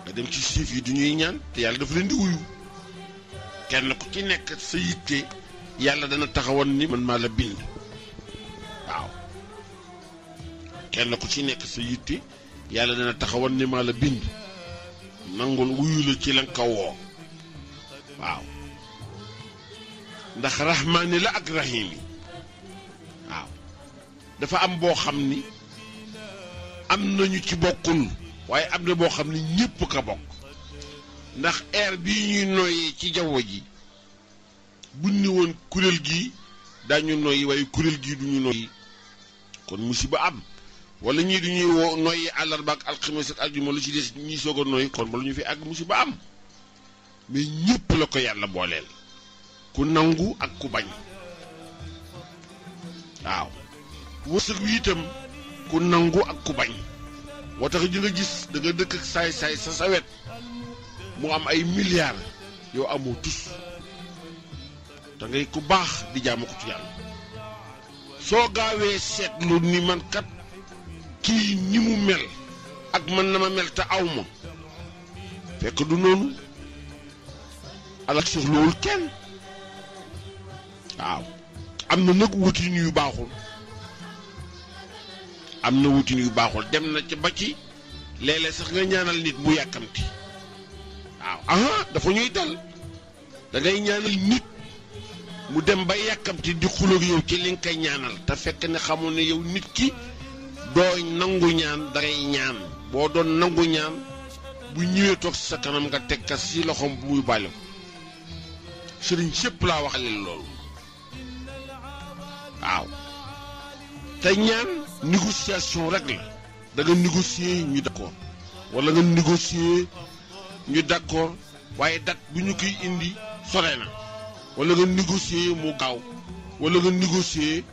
nga dem ci siif yi dañuy ñaan te yàlla dafa leen di wuyu kenn ku ci nekk sa yitte yàlla dana taxawoon ni man maa la bind waaw kenn ku ci nekk sa yitte yàlla dana taxawoon ni maa la bind nangul wuyu la ci la nga ko woo waaw ndax rahmaani la ak rahim yi waaw dafa am boo xam ni am nañu ci bokkul waaye am na boo xam ni ñépp ka bokk ndax air bii ñuy noyyee ci jaww ji buñ ni woon kuréel gii daañu noyyi waaye kuréel gii duñu noyyi kon musiba am wala ñii duñuy woo noyyi àllarba ak alxames ak aljuma lu ci des ñii soog a noyyi kon bala ñu fi àgg musiba am mais ñépp la ko yàlla booleel ku nangu ak ku bañ waaw wërsëg wi itam ku nangu ak ku bañ moo tax ji nga gis da nga dëkk ak saay-saay sa wet mu am ay milliards yow amoo tus da ngay ku baax di jaamu ko ci yàlla soo gaawee seetlu ni man kat kii ni mu mel ak man na ma mel te aw ma fekk du noonu alal soxlawul kenn waaw am na nag wutin yu baaxul dem na ci ba ci léeg-léeg sax nga ñaanal nit mu yàkkamti waaw aha dafa ñuy dal da ngay ñaanal nit mu dem ba yàkkamti di xuloog yow ci li nga koy ñaanal te fekk ne xamoon ne yow nit ki doo nangu ñaan dangay ñaan boo doon nangu ñaan bu ñëwee toog sa kanam nga teg ka si loxoom bu muy bàyyi ko sëriñ sépp laa waxale loolu waaw te ñaan négociation rek la da nga négocier ñu d'accord wala nga négocier ñu d'accord waaye date bu ñu koy indi sore na wala nga négocier mu gaaw wala nga négocier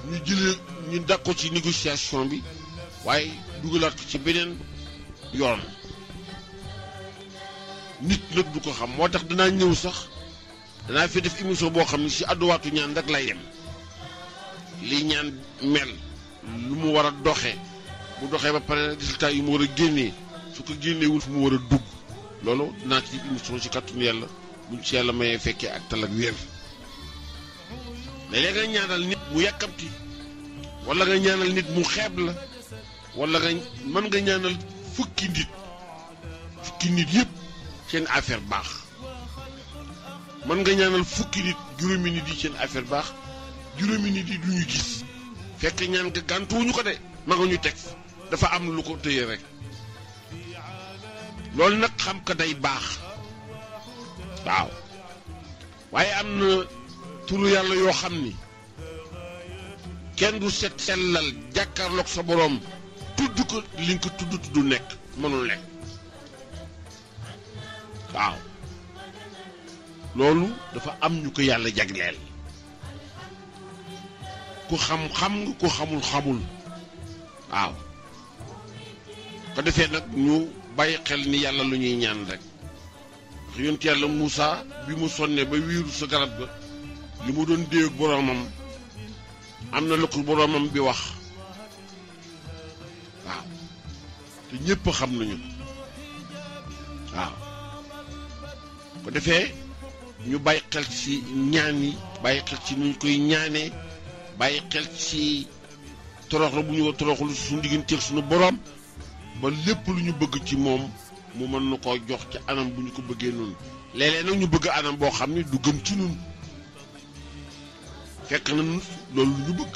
ñu jëlee ñu d'accord ci négociation bi waaye dugalaat ko ci beneen yoon nit nag du ko xam moo tax danaa ñëw sax danaa fi def émission boo xam ne si àdduwaatu ñaan rek lay yem li ñaan mel lu mu war a doxe bu doxee ba pare résultat yu mu war a génnee su ko génneewul fu mu war a dugg loolu dinaa ci émission si kàttanu yàlla buñ ci yàlla mayee fekkee ak tal ak wér léeg-léeg nga ñaanal nit mu yàkkamti wala nga ñaanal nit mu xeeb la wala nga mën nga ñaanal fukki nit yëpp seen affaire baax mën nga ñaanal fukki nit juróomi nit yi seen affaire baax juróomi nit yi duñu gis fekk ñaan nga gàntuwuñu ko de ma nga ñu teg dafa am lu ko tëye rek loolu nag xam ko day baax waaw waaye am na turu yàlla yoo xam ni kenn du set sellal jàkkaarloog sa boroom tudd ko li nga ko tudd nekk mënul nekk waaw loolu dafa am ñu ko yàlla jagleel ku xam nga ku xamul waaw ko defee nag ñu bàyyi xel ni yàlla lu ñuy ñaan rek wax yonent yàlla Moussa bi mu sonnee ba wiiru sa garab ga li mu doon déeg boroomam am na lu ko boroomam bi wax waaw te ñépp xam nañu waaw ko defee ñu bàyyi xel ci ñaan yi bàyyi xel ci nuñ koy ñaanee bàyyi xel ci toroxlu bu ñu ko toroxlu suñu digganteeg suñu boroom ba lépp lu ñu bëgg ci moom mu mën na koo jox ci anam bu ñu ko bëggee noonu léeg-léeg nag ñu bëgg anam boo xam ne du gën ci ñun fekk na loolu lu ñu bëgg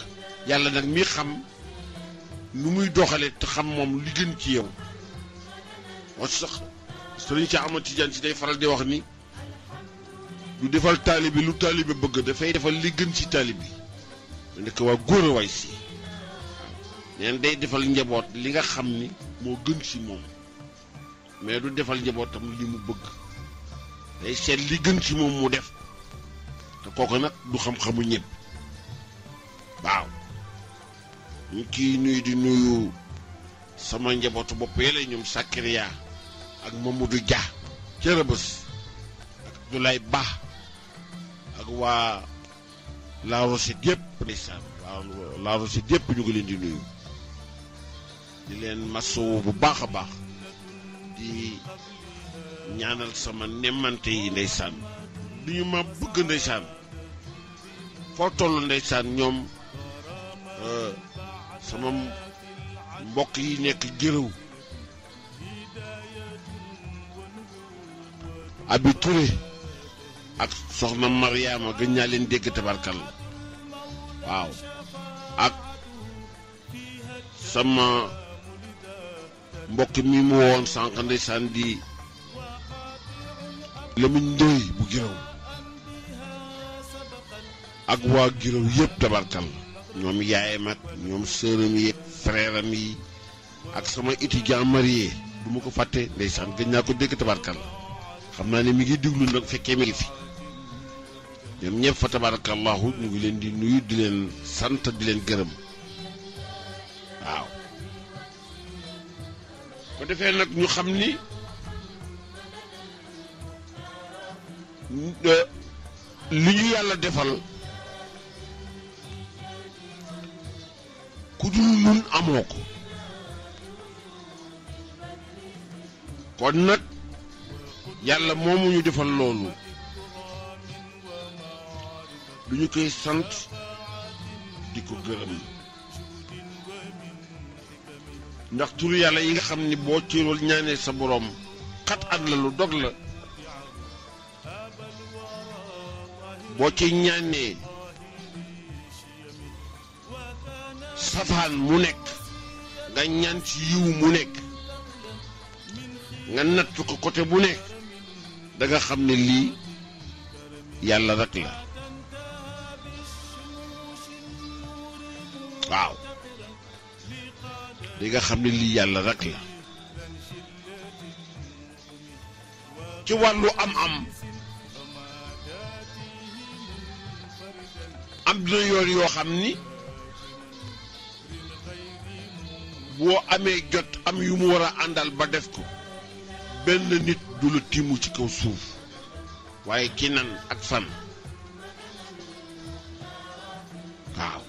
yàlla nag mi xam nu muy doxale te xam moom li gën ci yow wax sax sëriñ Cheikh Ahmad Tidiane si day faral di wax ni du defal taalibi lu taalibi bëgg dafay defal li gën ci taalibi mu nekk waa góor a waay si waaw neen day defal njaboot li nga xam ni moo gën ci moom mais du defal njabootam li mu bëgg day seet li gën ci moom mu def te kooku nag du xam-xamu ñëpp waaw ñu ciy nuyu di nuyu sama njabootu bopp yële ñoom Sakariya ak Mamadou Dia ca Rëbës ak Abdoulaye Ba ak waa La Rosette yëpp ndeysaan waaw La Rosette yëpp ñu ngi leen di nuyu di leen masawu bu baax a baax di ñaanal sama nemmante yi ndeysaan du ñu ma bëgg ndeysaan foo toll ndeysaan ñoom sama mbokk yi nekk jërëw Abi Touré ak soxna Mariama gën ñaa leen dégg tabarkal waaw ak sama mbokk mi mu woon sànq ndeysaan di Lamine Ndoye bu Giraw ak waa Giraw yëpp tabarkal ñoom yaayam ak ñoom sëram yi frère am yi ak sama étudiant marié du ma ko fàtte ndeysaan gën naa ko dégg tabarkal xam naa ne mi ngi diglu nag fekkee mi ngi fi ñoom ñëpp fa tabarakallahu ñu ngi leen di nuyu di leen sant di leen gërëm waaw ko defee nag ñu xam ni li ñu yàlla defal dul nun amoo ko kon nag yàlla moomu ñu defal loolu du ñu koy sant di ko gërëm ndax turu yàlla yi nga xam ni boo ci lool ñaanee sa boroom xat at la lu dog la boo ci ñaanee safaan mu nekk nga ñaan ci yiw mu nekk nga natt ko côté bu nekk da nga xam ne lii yàlla rek la waaw di nga xam ne lii yàlla rek la ci wàllu am-am am dina yoon yoo xam ni boo amee jot am yu mu war a àndal ba def ko benn nit du la timu ci kaw suuf waaye ki nan ak fan waaw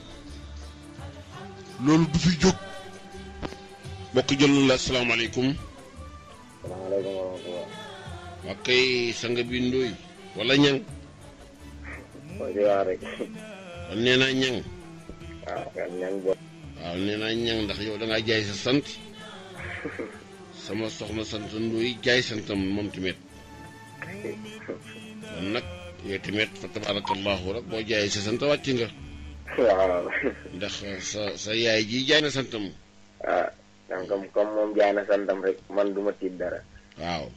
loolu du fi jóg bokk jël la asalaamaaleykum. salaamaaleykum wa rahmatulah. waa kay sang bi Ndoy wala ñang waaw di wax rek. kon nee naa ñang. waaw kan ñang boobu. waaw nee naa ñang ndax yow da ngaa jaay sa sant sama soxna sant Ndoy jaay santam moom tamit kon nag yow tamit fa tabarakallahu rek boo jaayee sa sant wàcc nga. waaw. ndax sa yaay ji jaay na santam. ah comme moom jaay na santam rek man duma tiit dara. waaw.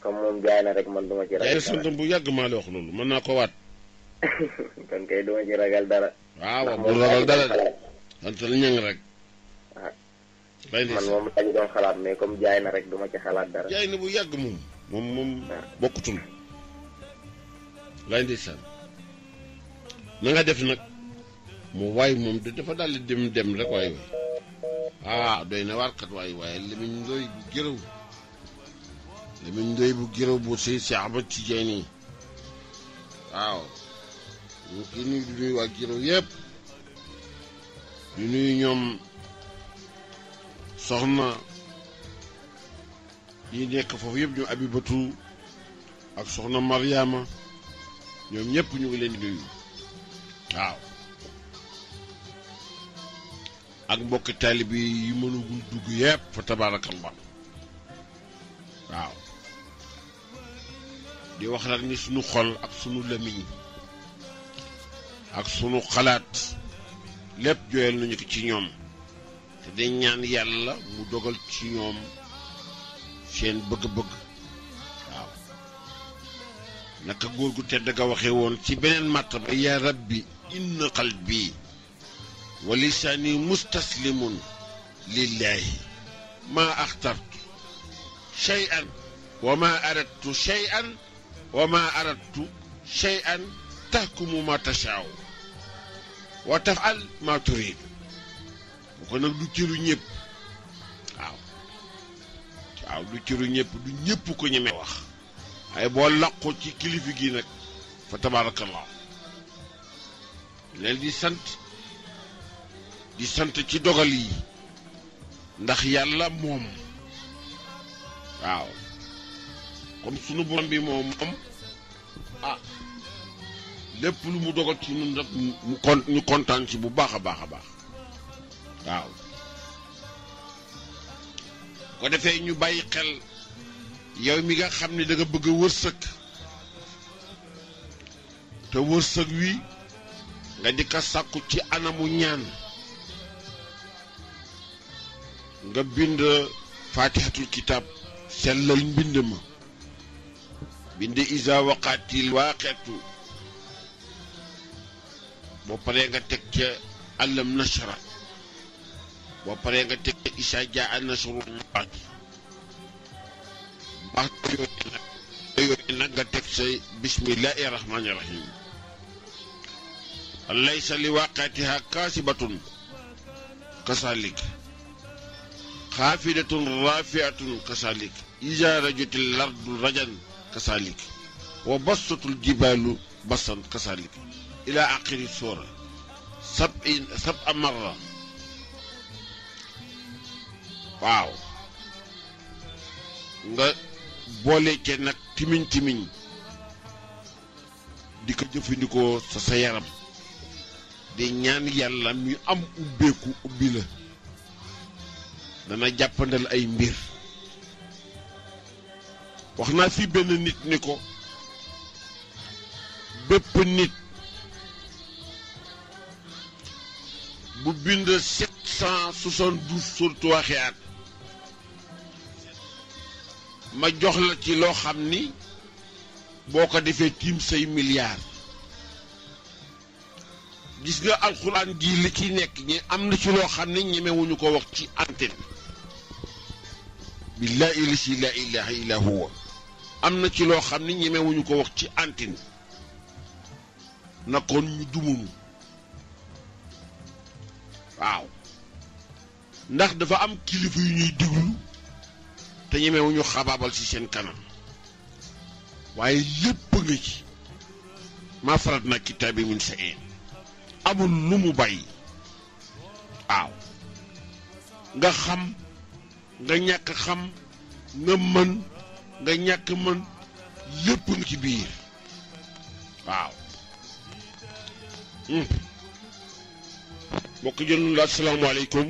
comme moom jaay na rek man duma ci ragal jaay dara. na santam bu yàgg maa la wax loolu mën naa ko waat. kon kay duma ci ragal dara. waaw bu ragal dara de santal ñang rek. ah lay man moom laa ci doon xalaat mais comme jaay na rek duma ci xalaat dara. jaay na bu yàgg moom bokkutul lay ndeysaan na nga def nag mu waay moom dafa daal di dem rek waay doy na waarkat waaye Lamiñ Ndoy bu gërëw Lamiñ Ndoy bu gërëw bu sëy si Ahmad Tijaani waaw ñu kii nuyu di nuyu waa gërëw yëpp di nuyu ñoom soxna yi nekk foofu yëpp ñoom Abibatu ak soxna Mariama ñoom ñëpp ñu ngi leen di nuyu waaw ak mbokki taalibe yi mënugul dugg yëpp fa tabaarakallah waaw di wax nag ni sunu xol ak sunu lamiñ ak sunu xalaat lépp jooyal nañu ko ci ñoom te dañ ñaan yàlla mu dogal ci ñoom seen bëgg-bëgg waaw naka góor gu tedd ga waxee woon ci beneen martaba yaa rabbi inna qalbi wa lisaani mustaslimun lillahi ma axtartu shay'an wa ma aradtu shay'an wa ma aradtu shay'an tahkumu ma tashaaw wa tafal ma turid bu ko nag du cëru ñëpp waaw du cëru ñëpp du ñëpp ko ñeme wax waaye boo làqu ci kilifi gi nag fa tabaarakallah leen di sant ci dogal yi ndax yàlla moom waaw comme sunu borom bi moom lépp lu mu dogal ci ñun rek ñu kontaan ci bu baax a baax a baax waaw ko defee ñu bàyyi xel yow mi nga xam ne da nga bëgg a wërsëg te wërsëg wi nga di ko sàkku ci anamu ñaan nga bind faatihatul kitaab sellal mbind ma bind isa waqaatil waaqeetu boo paree nga teg ca alam nashra boo paree nga teg ca isa jaa nasrullah baax yooyu nag nga teg sa bismillahi rahmaani rahim laysa li waaqaatiha kaasibatun kasalik xaafidatun raafiatun kasalik iza rajatil ardu rajan kasalik wa bassatul jibaalu bassan kasalik ila aaxiri suura sab'a marra waaw nga boole ke nag timiñ di ko jëfandikoo sa yaram di ñaan yàlla mi am ubbeeku ubbi la dana jàppandal ay mbir wax naa fi benn nit ni ko bépp nit bu bind 772 surtout Waaqiaat ma jox la ci loo xam ni boo ko defee tiim say milliards gis nga alxuraan ji li ci nekk ñi am na ci loo xam ne ñemewuñu ko wax ci antenne billaahi la ilaha illa huwa am na ci loo xam ne ñemewuñu ko wax ci antenne na kon ñu dumunu waaw ndax dafa am kilifa yu ñuy déglu te ñemewuñu xabaabal ci seen kanam waaye lépp nga ci maa farat na kitaabi min shay'in amul lu mu bàyyi waaw nga xam nga ñàkk xam nga mën nga ñàkk mën lépp nga ci biir waaw mbokk jël la asalaamaaleykum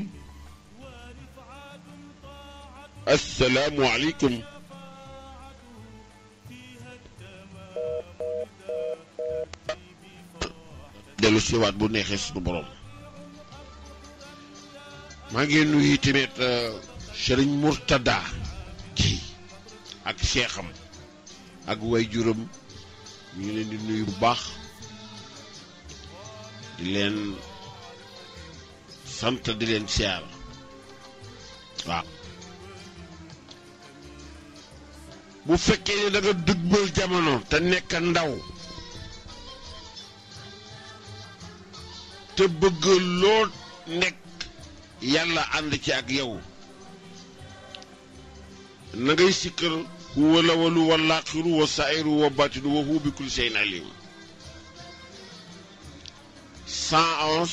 asalaamualeykum dellu siwaat bu neexee suñu borom maa ngi nuyu tamit Sëriñ Murtada ji ak Cheikham ak way juróom ñu ngi leen di nuyu bu baax di leen sant di leen siyaar waaw bu fekkee ne da nga dëgmal jamono te nekk ndaw te bëgg loo nekk yàlla ànd ci ak yow na ngay sikkar huwa lawalu wal aaxiru wa saa'iru wa baatinu wa huwa bi kulli shay'in alim 111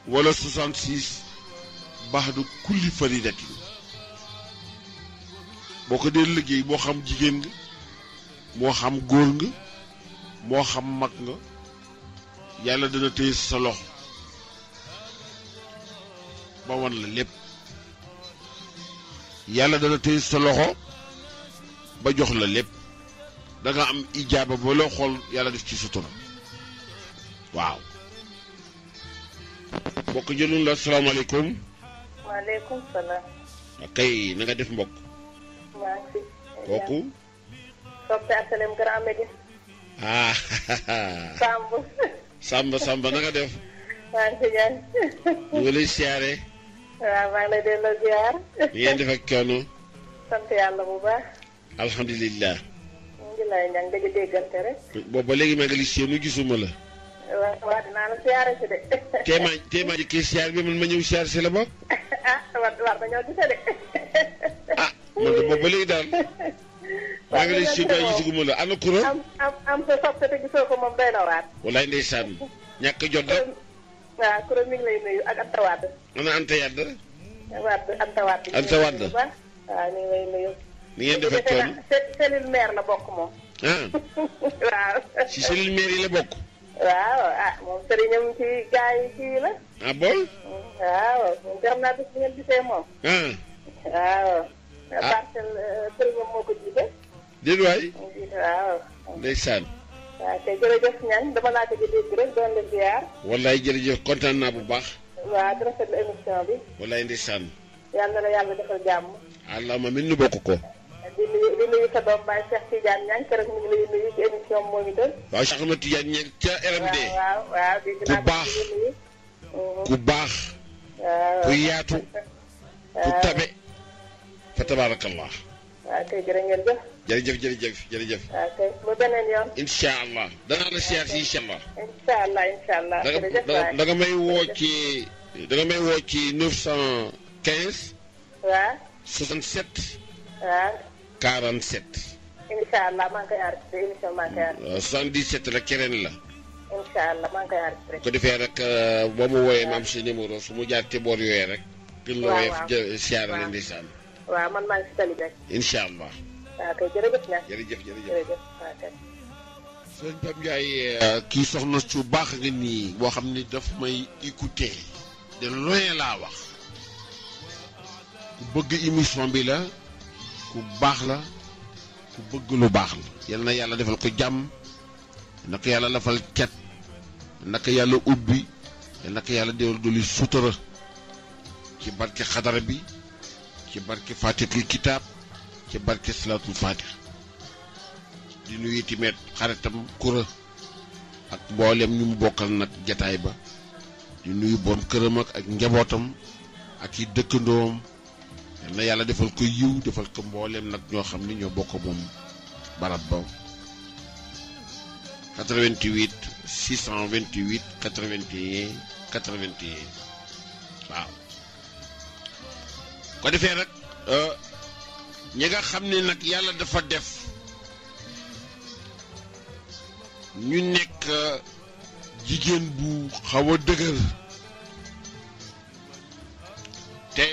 wala 66 baxdu kulli faridatin boo ko dee liggéey moo xam jigéen nga moo xam góor nga moo xam mag nga yàlla dana téye sa loxo ba wan la lépp yàlla dana téye sa loxo ba jox la lépp da nga am ijaaba ba loo xool yàlla def ci sutura waaw mbokk jëlun la asalaamaaleykum. waaleykum salaam. kay na nga def mbokk. maa ngi fi. kooku. soppe asalem Grand Médine. ah. Samba na nga def. maa ngi fi ñaan. ñu ngi lay siyaare. waaw maa ngi lay delloo ziar. ni ngeen def ak coono. sant yàlla bu baax. alhamdulilah. mu ngi lay ñaan dëgg déggante rek. boobu ba léegi maa ngi lay séenu gisuma la. waaw dinaa la siyaare si de. téemaa jëkkee siyaar bi man ma ñëw siyaar si la bopp. war nañoo gise de. man de boobu ba léegi daal. maa ngi lay séenu ay gisuguma la ana kuro. am sa soppe te gisoo ko moom doy na waat. walaay ndeysaan ñàkk jot rek. waaw kuro mi ngi lay nuyu ak Anta Wade. ana Anta Yàdd. Anta Wade. Anta Wade. waaw ñu ngi lay nuyu. ni ngeen def ak coono. cellule maire la bokk moom. waaw. si cellule maire yi la bokk. waaw moom sëriñam ci gars yi kii la. bon. waaw moom xam naa bés bu ngeen gisee moom. waaw. parcelle sëriñam moo ko jiite. déedéet waay. waaw. ndeysaan. waaw kay jërëjëf ñaan dama laa ko dégg rek doon la ziar. wallaay jërëjëf kontaan naa bu baax. waaw di rafetlu émission bi. wallaay ndeysaan. yàlla na la yàlla defal jàmm. allahumma min nu bokk ko. di nuyu sa doom baay Cheikh Tidiane Niang keroog mi ngi lay nuyu ci émission moo ngi doon. waaw Cheikh Ahmed Tidiane Niang ca RMD. waaw ku baax ku baax. ku yaatu. ku tabe. fa tabaarakallah. waaw kay jërë ngeen jëf. jërëjëf. waaw kay ba beneen yoon. incha allah danaa la siyaar si incha allah. incha allah. jërëjëf waay da nga may woo ci 915. waaw. 67. waaw. 47. incha allah maa ngi koy enregistré émission maa ngi koy enregistré. 77 la keneen la. incha allah maa ngi koy enregistré. ko defee rek boo ma wooyee ma am si numéro su mu jaar ci boor yooyee rek. gën la woyof siyaare leen ndeysaan. waaw man maa ngi si tali rek. incha allah. waaw kay jërëjëf na. jërëjëf waaw kay. sëñ Pape Ndiaye kii soxna su baax nga nii boo xam ni daf may écouter de loin laa wax ku bëgg émission bi la ku baax la ku bëgg lu baax la yal na yàlla defal ko jàmm naka yàlla lafal cat naka yàlla ubbi naka yàlla déwal doli sutura ci barke xadara bi ci barke fatitul kitaab ci barke salaatul fatih di nuyu tamit xaritam kura ak mboolem ñu mu bokkal nag jataay ba di nuyu borom këram ak njabootam ak i dëkkandoom yal na yàlla defal ko yiw defal ko mboolem nag ñoo xam ne ñoo bokk moom barab ba 88 628 81 81 waaw ko defee nag ñi nga xam ne nag yàlla dafa def ñu nekk jigéen bu xaw a dëgër te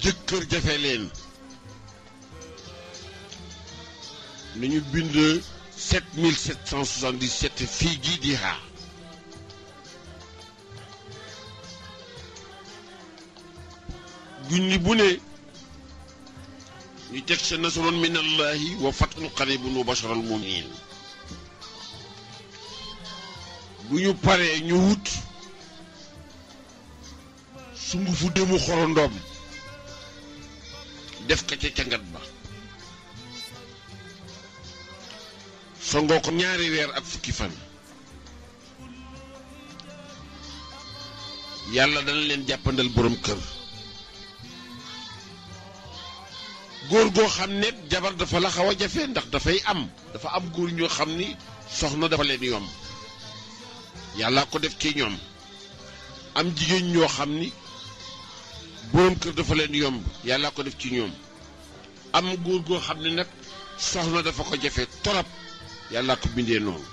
jëkkër jafe leen nañu bind 7777 fii gii di xaar junni bu ne ñu teg sa nasrun min allahi wa fatun qaribun wa basharal muminin bu ñu paree ñu wut sungufu demu xorondoom def ko ca cangat ba songoo ko ñaari weer ak fukki fan yàlla dana leen jàppandal borom kër góor goo xam ne jabar dafa la xaw a jafe ndax dafa am góor ñoo xam ni soxna dafa leen yomb yàlla ko def ci ñoom am jigéen ñoo xam ni borom kër dafa leen yomb yàlla ko def ci ñoom am góor goo xam ne nag soxna dafa ko jafe torop yàlla ko bindee noonu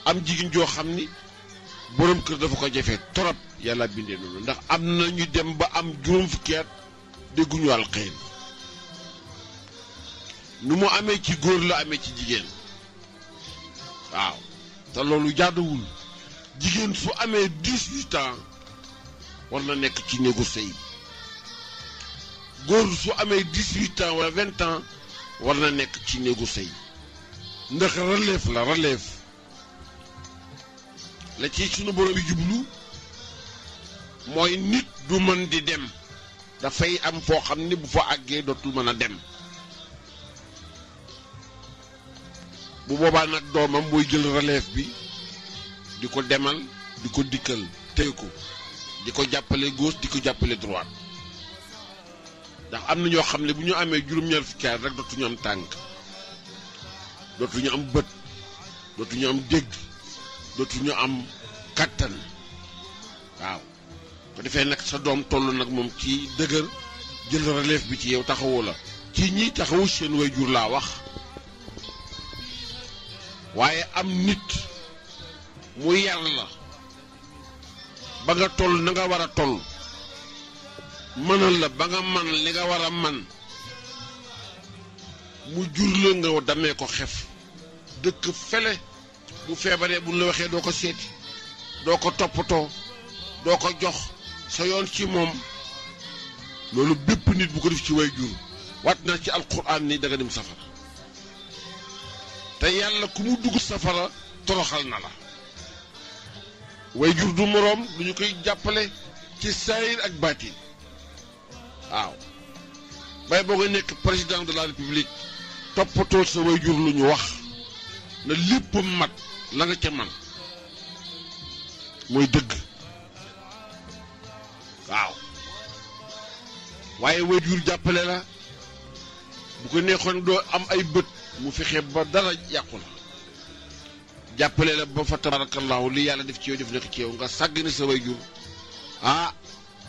am jigéen joo xam ni borom kër dafa ko jafe torop yàlla bindee noonu ndax am na ñu dem ba am juróom fukki at dégguñu alxeyr nu mu amee ci góor la amee ci jigéen waaw te loolu jaaduwul jigéen su amee 18 ans war na nekk ci néegu sëy góor su amee 18 ans wala 20 ans war na nekk ci néegu sëy ndax relève la ci sunu borom bi jublu mooy nit du mën di dem dafay am foo xam ne bu fa àggee dootul mën a dem bu boobaa nag doomam mooy jël relève bi di ko demal di ko dikkal téye ko di ko jàppale gauche di ko jàppale droite ndax am na ñoo xam ne bu ñu amee juróom-ñaar fukki at rek dootuñu am tànk dootuñu am bët dootuñu am dégg dootuñu am kattan waaw ko defee nag sa doom toll nag moom ci dëgër jël relève bi ci yow taxawoo la ci ñi taxawu seen waajur laa wax waaye am nit mu yar la ba nga toll na nga war a toll mënal la ba nga man li nga war a man mu jur la nga damee ko xef dëkk fele bu feebaree bu la waxee doo ko seeti doo ko toppatoo doo ko jox sa yoon ci moom loolu bépp nit bu ko def ci way jur wat na ci alquran ni da nga dem safara te yàlla ku mu dugg safara toroxal na la way jur du moroom du ñu koy jàppale ci saayir ak baatin waaw bay boo nga nekk président de la république toppatoo sa way jur lu ñu wax na lépp mat la nga ca man mooy dëgg waaw waaye way jur jàppale la bu ko neexoon doo am ay bët mu fexe ba dara yàqu la jàppale la ba fa tabarakallahu li yàlla def ci yow def nekk ci yow nga sàggane sa way jur ah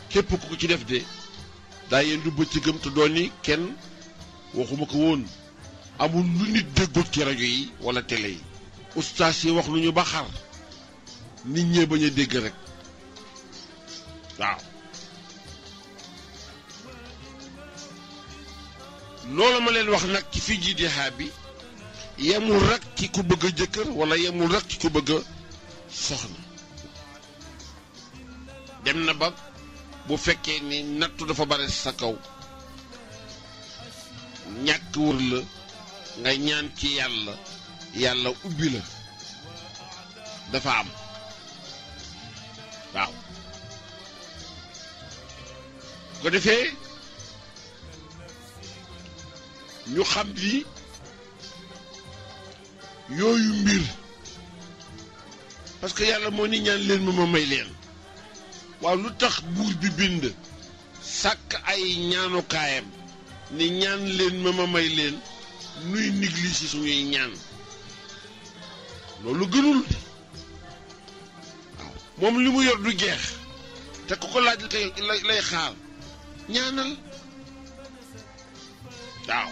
képp ku ko ci def de daa yéen du bëccëgam te doon ni kenn waxuma ko woon amul lu nit déggul ci rajo yi wala télé yi ustaas yi wax lu ñu ba xar nit ñee bañ a dégg rek waaw loolu ma leen wax nag ci fii ji di bi yemul rek ci ku bëgg a jëkkër wala yemul rek ci ku bëgg a soxna dem na ba bu fekkee ni nattu dafa bare sa kaw ñàkk wër la nga ñaan ci yàlla yàlla ubbi la dafa am waaw ko defee ñu xam ni yooyu mbir parce que yàlla moo ni ñaan leen ma may leen waaw lu tax buur bi bind sàkk ay ñaanukaayam ni ñaan leen ma may leen nuy négliger suñuy ñaan loolu gënul di waaw moom li mu yor du jeex te ku ko laaj lay xaar ñaanal waaw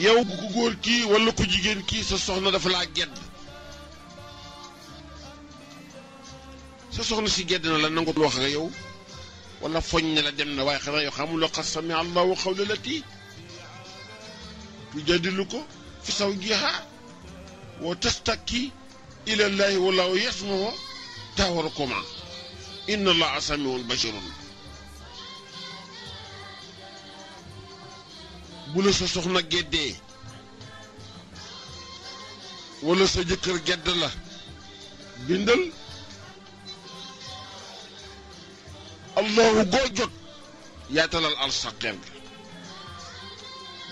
yow ku góor kii walla ku jigéen kii sa soxna dafa laa gedd sa soxna si gedd na la nangu wax nga yow walla foñ ne la dem na waaye xanaa yow xamuloo qad samia allahu qawla lati tujadiluka fi zawjiha wa tastakki ila llahi wallahu yasma'u tahawurakuma inna allaha samiun basirun bu la sa soxna geddee walla sa jëkkër gedd la bindal allahu goo jot yaatalal al saqeer ga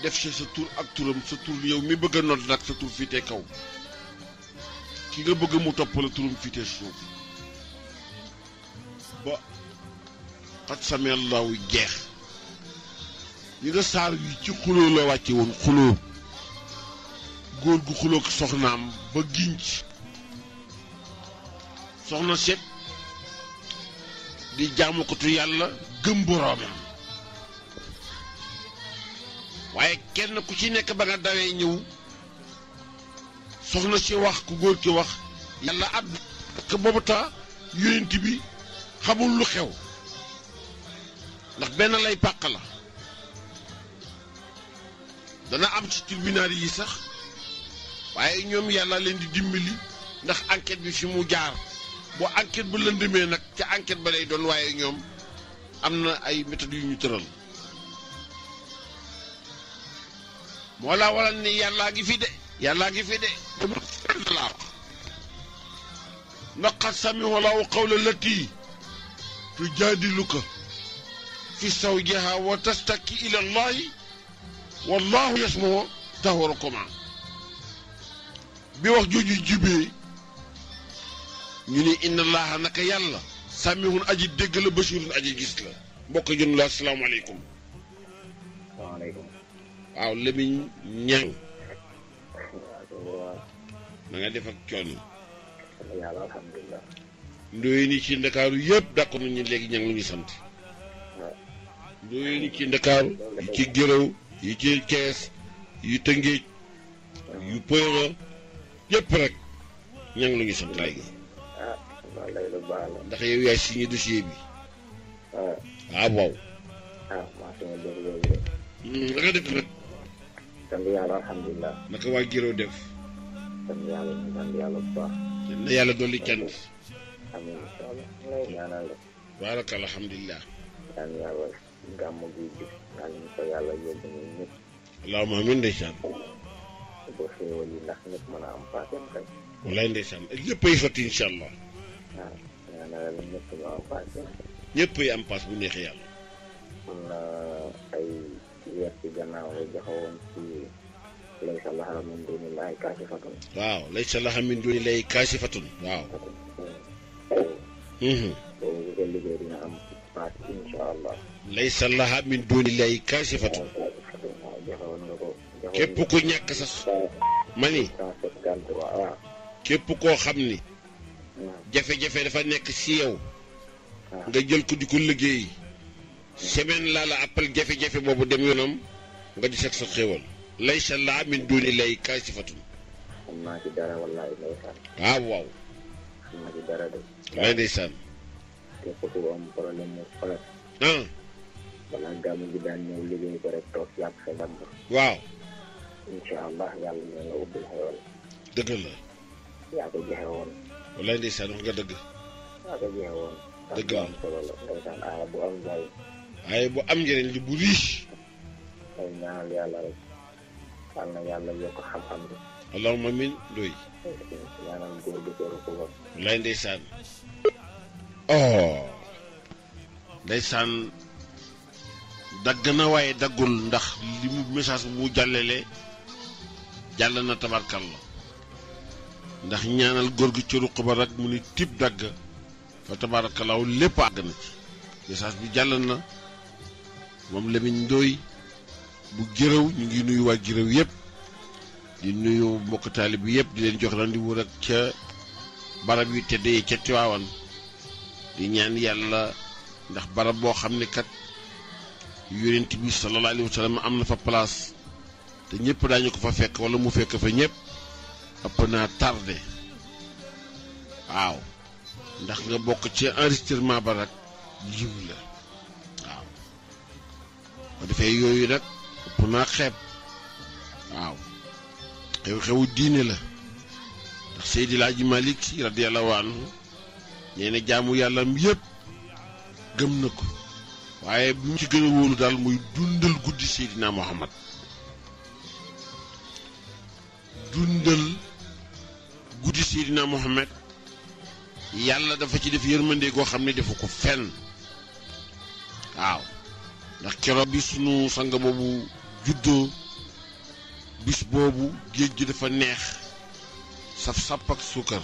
def ci sa tur ak turam sa tur yow mi bëgg a nodd nag sa tur fiite kaw ki nga bëgg mu topp la turam fiite suuf ba xat sami allahu jeex yi nga saar yi ci xuloo la wàcce woon xuloo góor gu xuloo ak soxnaam ba ginc soxna set di jaamukatu yàlla gëm boroomam waaye kenn ku ci nekk ba nga dawee ñëw soxna si wax ku góor ki wax yàlla àddu parce que boobu taa yonent bi xamul lu xew ndax benn lay pàq la dana am ci tribunal yi sax waaye ñoom yàlla leen di dimbali ndax enquête bi fi mu jaar boo enquête ba lëndëmee nag ca enquête ba lay doon waaye ñoom am na ay méthodes yu ñu tëral moo laa waral ni yàllaa ngi fi de yàllaa ngi fi de dama laa wax ndax qad sami'a Allahu qawla lati tujaadiluka fi zawjiha wa tastakki ila Allahi wallahu yasma'u tahawurakuma bi wax jooju jubee ñu ni inna allaha naka yàlla sàmmihun aji dégg la basirun aji gis la mbokk jun la asalaamaaleykum waaleykum waaw Lamiñ Ñang na nga def ak coono yàlla alhamdulilah ndooy ni ci ndakaaru yëpp d'accord nañu léegi ñang lu ñu sant ndooy ni ci ndakaaru yi ci Géraw yi ci Kees yu Tëngéej yu Poyra yëpp rek ñang lu ñu sant léegi ndax yow yaay signé dossier bi waaw naka def nag sant yàlla alhamdulilah naka waa Géraw def sant yàlla bu baax na yàlla dolli cant amiin inshallah lay ñaanal la baraka alhamdulilah ñaan yàlla gàmm gi gis yàlla ñu ko yàlla yóbbu ñu ñëpp allahumma amiin ndeysaan ba xéewal yi ndax ñëpp mën a am paasem kay wallaay ndeysaan ak lépp ay sotti incha allah waaw ñaanal la ñëpp ñu am paasem ñëpp ay am paas bu neexee yàlla am na ay weer ci gannaaw nga joxewoon ci laysa laha min dunillahi kaasifatun waaw laysa laha min dunillahi kaasifatun waaw boobu ko liggéey dina am paas incha allah laysa laha min dunillahi kaasifatun waaw joxewoon nga ko képp ku ñàkk sax ma ni waaw képp koo xam ni jafe-jafe dafa nekk si yow nga jël ko di ko liggéey semaine laa la appal jafe-jafe boobu dem yoonam nga di seet sa xéewal laysa laha min dunillahi kaasifatun xam naa ci dara wallahi ndeysaan waaw waaw xam naa ci dara de wallaay ndeysaan képp ku am problème mu xolat balaa gàmmu gi daan ñëw liggéey ko rek toog yàpp sa bant waaw incha allah yàlla na la ubbil xewal dëgg la yaa ko joxe woon wallaay ndeysaan wax nga dëgg yaa ko joxe woon dëgg la am solo la ndeysaan aaya bu am njariñ waaye bu am njëriñ li bu riche ay ñaanal yàlla rek yal na yàlla yokk xam-xam bi allahumma amin doy ñaanal góor gi teeru ko ba wallaay ndeysaan oh ndeysaan dagg na waaye daggul ndax li mu message bu mu jàllale jàll na tabarkal la ndax ñaanal góor gi ci ruq ba rek mu ni tib dagg fa tabarakallaahu lépp àgg na ci message bi jàll na moom Lamine Ndoye bu Guéréo ñu ngi nuyu waa Guéréo yëpp di nuyu mbokk taalib bi yëpp di leen jox rendez-vous rek ca barab yu tedd yi ca Tiwaawan di ñaan yàlla ndax barab boo xam ne kat yonent bi sallallahu alayhi wa sallam am na fa place te ñëpp daañu ko fa fekk wala mu fekk fa ñëpp ëpp naa tardé waaw ndax nga bokk ci enregistrement ba rek yiw la waaw ko defee yooyu nag ëpp naa xeeb waaw xew-xewu diine la ndax Seydi Laaji Malick Si radiyallahu anhu nee na jaamu yàllam yëpp gëm na ko waaye bi mu ci gën a wóolu daal muy dundal guddi Seydina Muhammad dundal guddi Seydina Muhammad yàlla dafa ci def yërmande goo xam ne defu ko fenn waaw ndax keroog bi sunu sang boobu juddoo bis boobu géej gi dafa neex saf sàpp ak suukar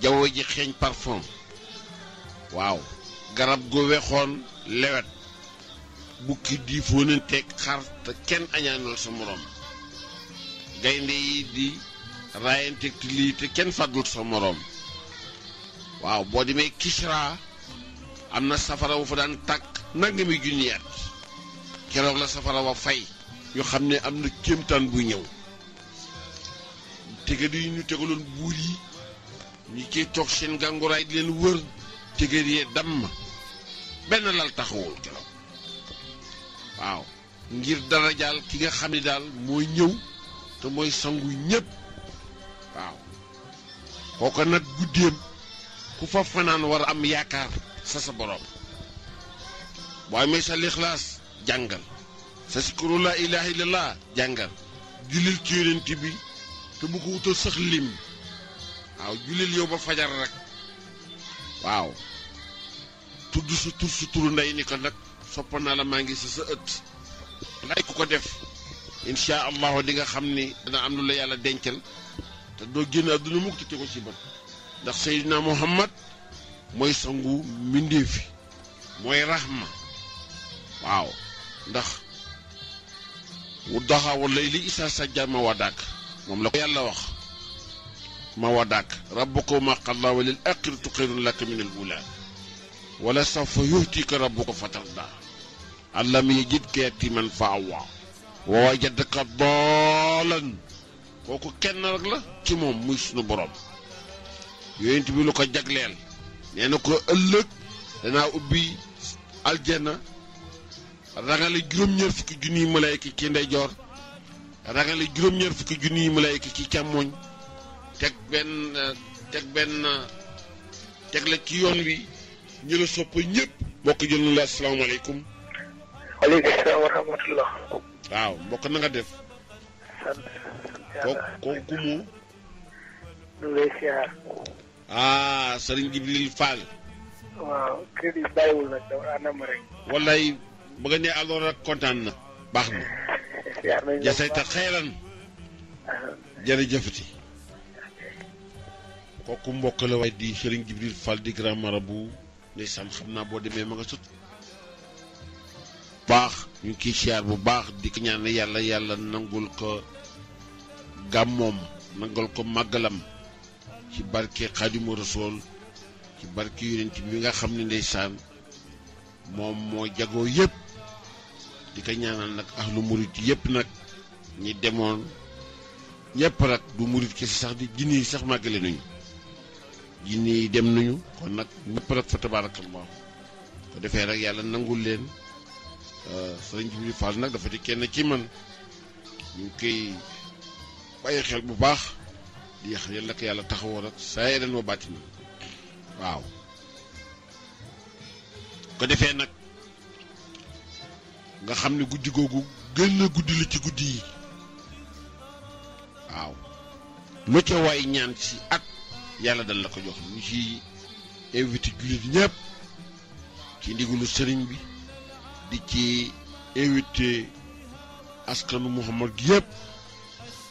jaww ji xeeñ parfum waaw garab go wexoon lewet bukki di fóonanteeg xar te kenn añaanal sa morom gaynde yi di raayanteeg ti lii te kenn fàddul sa morom waaw boo demee Kisra am na safara wu fa daan tàkk nangami junni at keroog la safara wa fay yoo xam ne am na kéemtaan bu ñëw tëgër yi ñu tegaloon buur yi ñi ciy toog seen gànguraay di leen wër tëgër yee damm benn lal taxawul keroog waaw ngir darajaal ki nga xam ne daal mooy ñëw te mooy sangu ñépp waaw kooku nag guddeem ku fa fanaan war a am yaakaar sa borom boo amee sa lixlaas jàngal sa sikru laa ilaaha illallah jàngal julil ci yonent bi te bu ko wutal sax lim waaw julil yow ba fajar rek waaw tudd sa tur sa turu ndey ni ko nag soppa naa la maa ngi sa ëtt lay ku ko def insha allahu di nga xam ni dana am lu la yàlla dencal te doo génn àdduna mukk te tegu ci bët ndax Seydina Muhammad mooy sangu mbindéefi mooy rahma waaw ndax wadduhaa wal layli izaa sajaa ma wadaak moom la ko yàlla wax ma wadaak rabbuka ma qallaa wa lil aaxiratu xayrun laka min al uulaa wala sawfa yu'tiika rabbuka fatardaa alam yajidka yatiiman fa awwaa wa wajadaka daallan kooku kenn rek la ci moom muy sunu borom yonent bi lu ko jagleel nee na ko ëllëg danaa ubbi aljana rangale juróom-ñaar fukki junniy malaayka ci ndeyjoor rangale juróom-ñaar fukki junniy malaayka ci càmmoñ teg la ci yoon wi ñu la sopp ñëpp mbokk jël na la asalaamaaleykum. waaleykum salaam wa rahmatullah. waaw mbokk na nga def. sant kooku mu. ñu ngi lay siyaar. Serigne Jibril Fall. waaw crédit bàyyiwul nag dafa anam rek. wallaay ba nga ne alors rek kontaan na. baax na. siyaar nañ la jasayta xayran. jërëjëfati. kooku mbokk la waaye di Serigne Jibril Fall di grand marabout ndeysaan xam naa boo demee ma nga sut baax ñu ngi kiy siyaar bu baax di ko ñaan yàlla nangul ko gàmmoom nangul ko màggalam ci barke Xaadimu Rasuul ci barke yonent bi nga xam ne ndeysaan moom moo jagoo yëpp di ko ñaanal nag ahlu murit yëpp nag ñi demoon ñëpp rek du murit ki sax di jinne yi sax màggale nañu jinni dem nañu kon nag ñëpp rek fa tabarakallah ko defee rek yàlla nangul leen sëriñ Jibril Fall nag dafa di kenn ci man ñu ngi koy bàyyi xel bu baax di yax yàlla ko yàlla taxawoo rek saa ren wa bàtti na waaw ko defee nag nga xam ne guddi googu gën a guddi la ci guddi yi waaw lu ca waay ñaan ci at yàlla dal la ko jox ñu ci invité jullit ñëpp ci ndigalu sëriñ bi di ci invité askanu Muhammad gi yëpp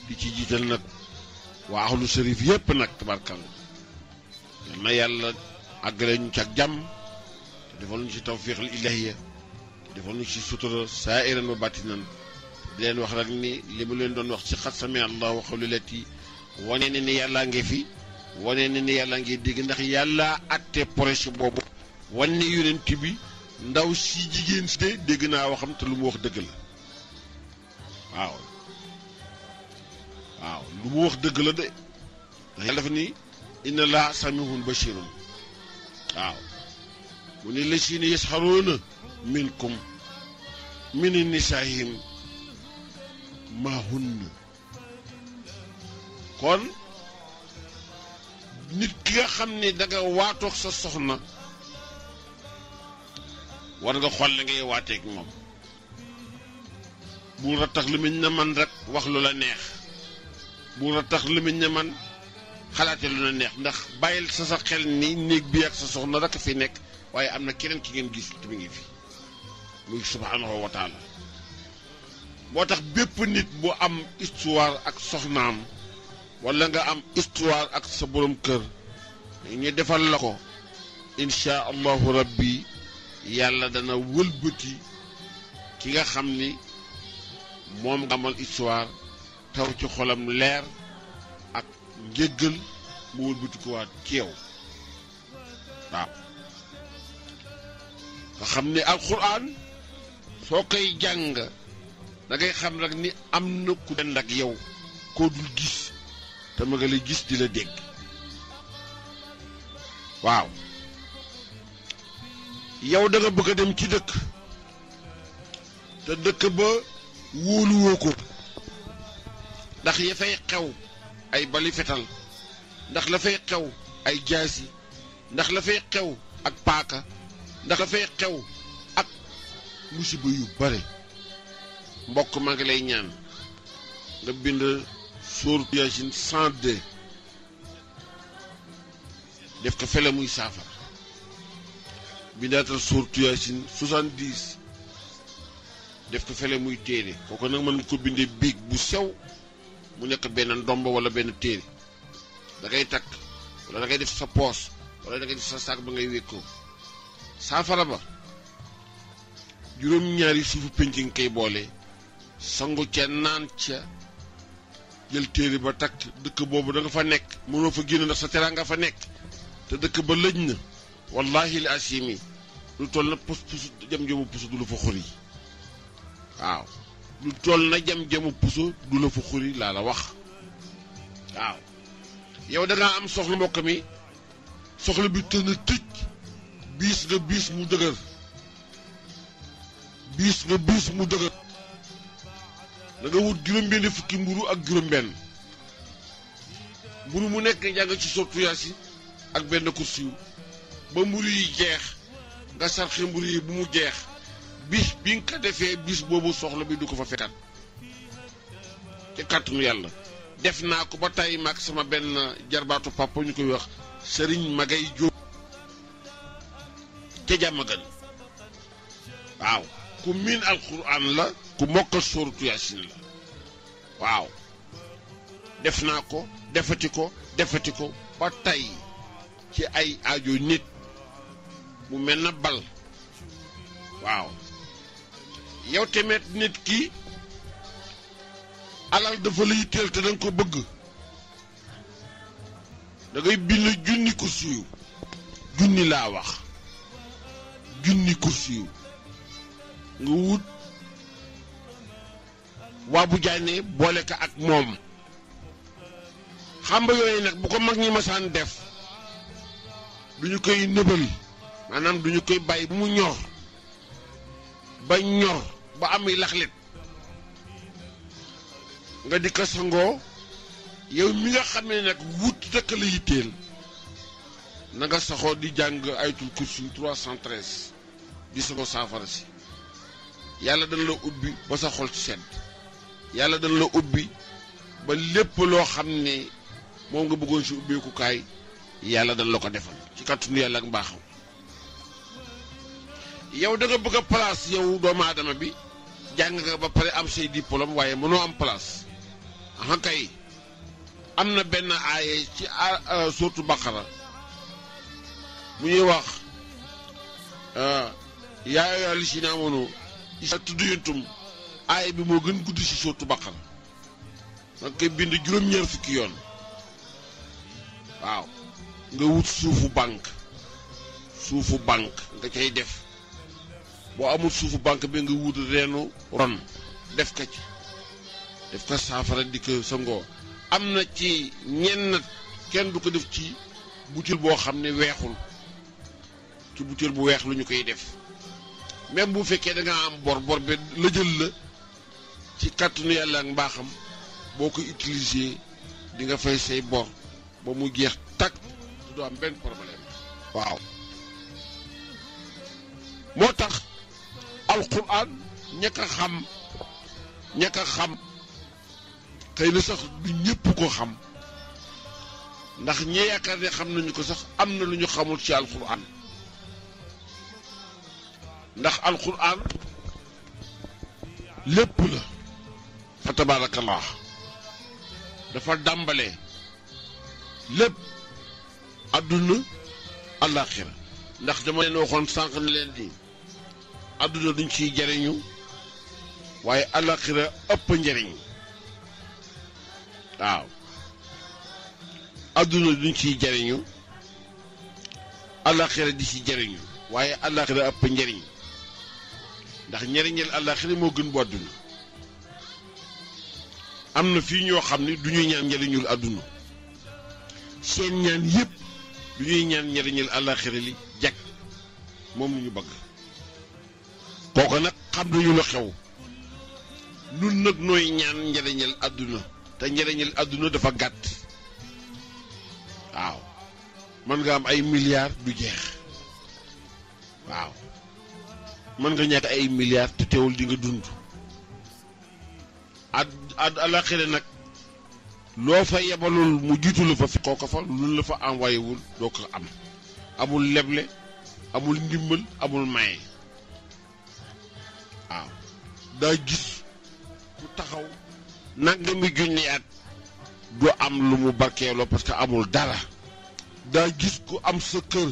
di ci jiital nag waa ahlu sërif yëpp nag tabarkalla yal na yàlla àggale ñu ci ak jàmm te defal ñu ci tawfiixal ilaahiya te defal ñu ci sutura saa'iran wa baatinan di leen wax rek ni li mu leen doon wax ci xat sami allahu qawla llati wane ne ni yàllaa ngi fi wane ne ni yàllaa ngi dégg ndax yàlla atte projet boobu wane yonent bi ndaw si jigéen si de dégg naa waxam te lu mu wax dëgg la waaw waaw lu mu wax dëgg la de ndax yàlla dafa ni inna laa samihun bashirun waaw mu ne lasiina yasxaruuna minkum min nisaahim maa hunna kon nit ki nga xam ne danga waatoog sa soxna war nga xool la ngay waateeg moom bu rattax limiñ na man rek wax lu la neex bu rattax limiñ na man xalaate lu la neex ndax bàyyil sa xel ni néeg bi ak sa soxna rek fi nekk waaye am na keneen ki ngeen gis te mi ngi fi muy subhanahu wa taala moo tax bépp nit bu am histoire ak soxnaam wala nga am histoire ak sa borom kër ñu defal la ko insha allahu rabbi yàlla dana wëlbati ki nga xam ni moom nga amal histoire taw ci xolam leer ak njëggal mu wëlbati ko waat ci yow waaw nga xam ni alquran soo koy jàng da ngay xam rek ni am na ku dend ak yow koo dul gis te ma nga lay gis di la dégg waaw yow da nga bëgg a dem ci dëkk te dëkk ba wóoluwoo ko ndax ya fay xew ay bali fetal ndax la fay xew ay jaasi ndax la fay xew ak paaka ndax la fay xew ak musiba yu bare mbokk maa ngi lay ñaan nga bind sourate Yaasin 102 def ko fele muy saafara bindaatal sourate Yaasin 70 def ko fele muy téere kooku nag mën nga ko bindee biig bu sew mu nekk benn ndomb wala benn téere da ngay takk wala da ngay def sa poos wala da ngay def sa saak ba ngay wékkoo saafara ba juróom-ñaari suufu penc nga koy boole sangu ca naan ca jël téere ba takk dëkk boobu da nga fa nekk mënoo fa génn ndax sa teraa nga fa nekk te dëkk ba lëj na wallahi li asimi lu toll na pusu jam-jamu pusu du la fa xuri waaw lu toll na jam-jamu pusu du la fa xuri laa la wax waaw yow dangaa am soxla mbokk mi soxla bi tën a tëj biis nga biis mu dëgër biis nga biis mu dëgër da nga wut juróom-benn fukki mburu ak juróom-benn mburu mu nekk jàng ci sourate Yaasin ak benn kursiyu ba mburu yi jeex nga sarxe mburu yi bu mu jeex bis bi nga ko defee bis boobu soxla bi du ko fa fekkat ci kàttanu yàlla def naa ko ba tey mag sama benn jarbaatu papa ñu koy wax Sëriñ Magay Jóob ca Jàmmagan waaw ku miin alquran la ku mokkal sourate Yaasin la waaw def naa ko defati ko ba tey ci ay aajo nit mu mel na bal waaw yow tamit nit ki alal dafa la yitteel te danga ko bëgg da ngay bind junni kursiyu junni laa wax junni kursiyu nga wut waa bu jaane boole ko ak moom xam nga yooyu nag bu ko mag ñi masaan def duñu koy nëbal maanaam duñu koy bàyyi bu mu ñor ba ñor ba amuy laxlet nga di ko sangoo yow mi nga xam ne nag wut dëkk la yitteel na nga saxoo di jàng ayatul kursi 313 di sangoo saafara si yàlla dana la ubbi ba sa xol ci sedd yàlla dana la ubbi ba lépp loo xam ne moom nga bëggoon si ubbeekukaay yàlla dana la ko defal ci kàttanu yàlla ak mbaaxam yow da nga bëgg a place yow doomu aadama bi jàng nga ba pare am say diplôme waaye mënoo am place aha kay am na benn aaye ci suuratu Baqara mu ñuy wax yaa ayyuhaa llaziina aamanuu izaa tadaayantum aaye bi moo gën gudd ci suuratu Baqara nga koy bind juróom-ñaar fukki yoon waaw nga wut suufu banque nga cay def boo amul suufu banque bi nga wut reenu ron def ko ci def ko saafara di ko sangoo am na ci ñenn kenn du ko def ci butéel boo xam ne weexul ci butéel bu weex lu ñu koy def même bu fekkee da nga am bor bi la jël la ci kàttanu yàlla ak mbaaxam boo ko utiliser di nga fay say bor ba mu jeex takk du doo am benn problème waaw moo tax alquran ña ko xam xëy na sax du ñëpp ko xam ndax ñi yaakaar ne xam nañu ko sax am na lu ñu xamul ci alquran ndax alquran lépp la fa tabaarakallah dafa dàmbale lépp àdduna àllaaxira ndax dama leen waxoon sànq ne leen di àdduna duñ ciy jariñu waaye àllaaxira ëpp njariñ waaw àdduna duñ ciy jariñu àllaaxira di ci jariñu waaye àllaaxira ëpp njariñ ndax njariñal àllaaxira moo gën bu àdduna am na fii ñoo xam ne du ñuy ñaan njariñul àdduna seen ñaan yépp du ñuy ñaan njariñal àllaaxira li jag moom lu ñu bëgg kooku nag xam nañu la xew nun nag nooy ñaan njariñal àdduna te njariñal àdduna dafa gàtt waaw mën nga am ay milliards du jeex waaw mën nga ñàkk ay milliards te teewul di nga dund àllaaxira nag loo fa yebalul mu jiitu la fa fi kooka fa lu la fa envoyé wul doo ko am amul leble amul ndimbal amul maye waaw daa gis ku taxaw nangami junni at du am lu mu barkeeloo parce que amul dara daa gis ku am sa kër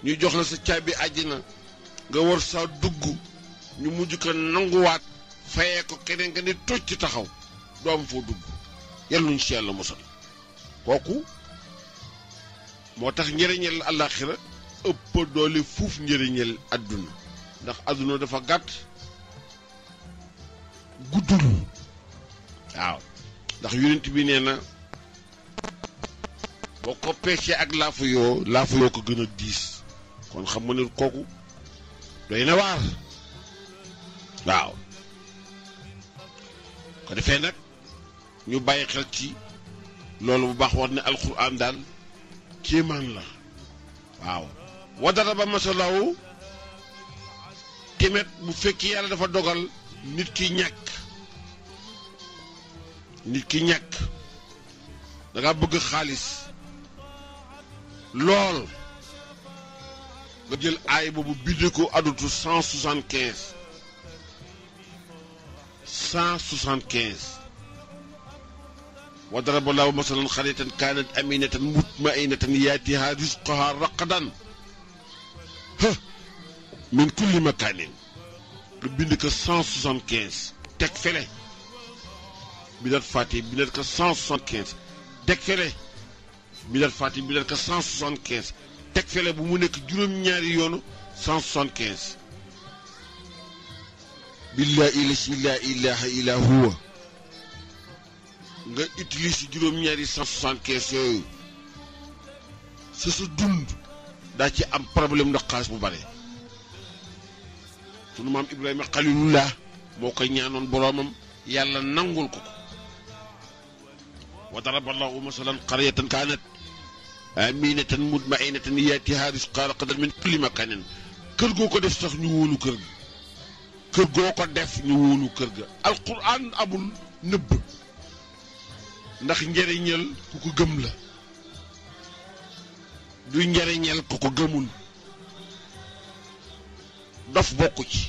ñu jox la sa caabi àjjana nga war saa dugg ñu mujj ko nanguwaat fayee ko keneen nga ne toj ci taxaw doo am foo dugg yàlla nuñ si yàlla mosal kooku moo tax njëriñal àllaaxira ëpp doole fuuf njëriñal àdduna ndax àdduna dafa gàtt guddul waaw ndax yonent bi nee na boo ko peesee ak laafu yoo ko gën a diis kon xam nga ne kooku doy na waar waaw ko defee nag ñu bàyyi xel ci loolu bu baax wax ne alxuraan daal kéemaan la waaw wadaraba masalahu timet bu fekki yàlla dafa dogal nit ki ñàkk danga bëgg xaalis lool nga jël aay boobu bindee ko adutu 175 wadaraba lahu masalan xaryatan kaanat aminatan mutmainatan yaatiha rizquha raqadan min kulli makaanin nga bind ko 175 teg fele bindat Fatiha bindat ko 175 teg fele bindat Fatiha bindat ko 175 teg fele bu mu nekk juróom-ñaari yoonu 175 billahi la ilaha illa huwa nga utilise juróom-ñaari 175 yooyu sa dund daa ci am problème ndax xaalis bu bare sunu maam Ibrahima xalilullah moo koy ñaanoon boroomam yàlla nangul ko ko wa daraballahu masalan qaryatan kaanat aminatan mutmainatan yaatiha rizquha ragadan min kulli makanin kër goo ko def sax ñu wóolu kër ga kër goo ko def ñu wóolu kër ga alquran amul nëbb ndax njëriñal ku ko gëm la du njëriñal ku ko gëmul dof bokku ci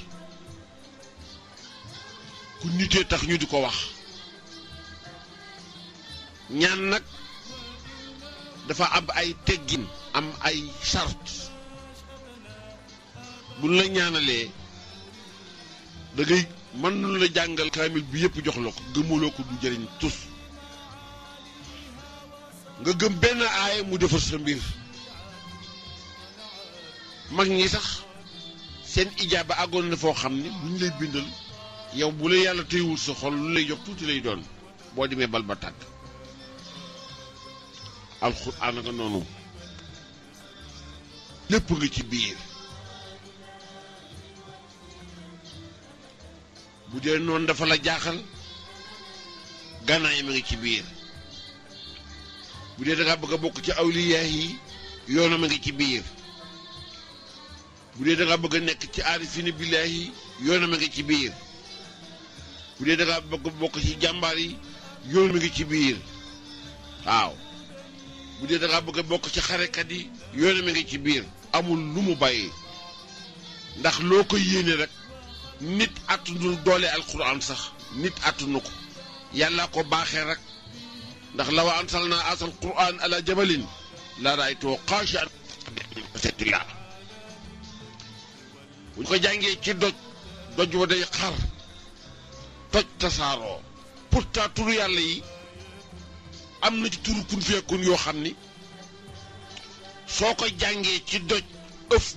ku nitee tax ñu di ko wax ñaan nag dafa am ay teggin am ay charte buñ la ñaanalee da ngay mën nañu la jàngal kaamil bi yëpp jox la ko gëmuloo ko du jëriñ tus nga gëm benn aaya mu defar sa mbir mag ñi sax seen ijaaba àggoon na foo xam ni buñ lay bindal yow bu la yàlla téyewul sa xol lu lay jox tuuti lay doon boo demee bal ba tàgg alxuraan nga noonu lépp nga ci biir bu dee noonu dafa la jaaxal gànnaay ma ngi ci biir bu dee da ngaa bëgg a bokk ci awliyaa yi yoonam a ngi ci biir bu dee da ngaa bëgg a nekk ci aarifina billaahi yoonam a ngi ci biir bu dee da ngaa bëgg a bokk ci jàmbaar yi yoonam a ngi ci biir waaw bu dee da ngaa bëgg a bokk ci xarekat yi yoonam a ngi ci biir amul lu mu bàyyi ndax loo ko yéene rek nit attunul doole alquran sax nit attunu ko yàlla ko baaxee rek ndax law anzalna asal quran ala jabalin la raaytoo xaashi'an la bu ñu ko jàngee ci doj wa day xar toj tasaaroo pourtant turu yàlla yi am na ci turu kun feekun yoo xam ni soo ko jàngee ci doj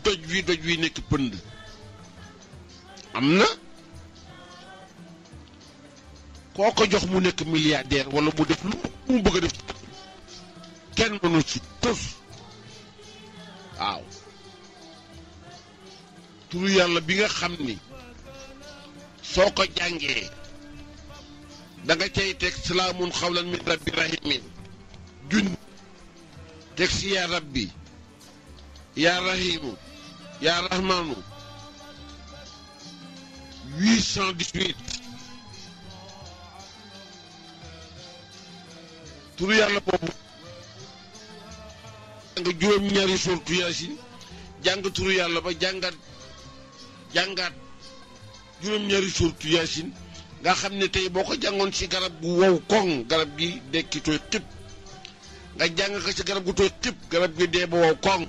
doj wi nekk pënd am na koo ko jox mu nekk milliardaire wala mu def lu mu bëgg a def kenn mënu ci tos waaw turu yàlla bi nga xam ni soo ko jàngee da nga cay teg salaamun xawlan min rabbi rahimin teg si yaa rabbi yaa rahimu yaa rahmanu 818 turu yàlla boobu nga juróom-ñaari sortu yaasin jàng turu yàlla ba jàngaat juróom-ñaari sortu yaasin nga xam ne tey boo ko jàngoon ci garab gu wow koŋ garab gi dekki tooy xib nga jàng ko ci garab gu tooy xib garab gi dee ba wow koŋ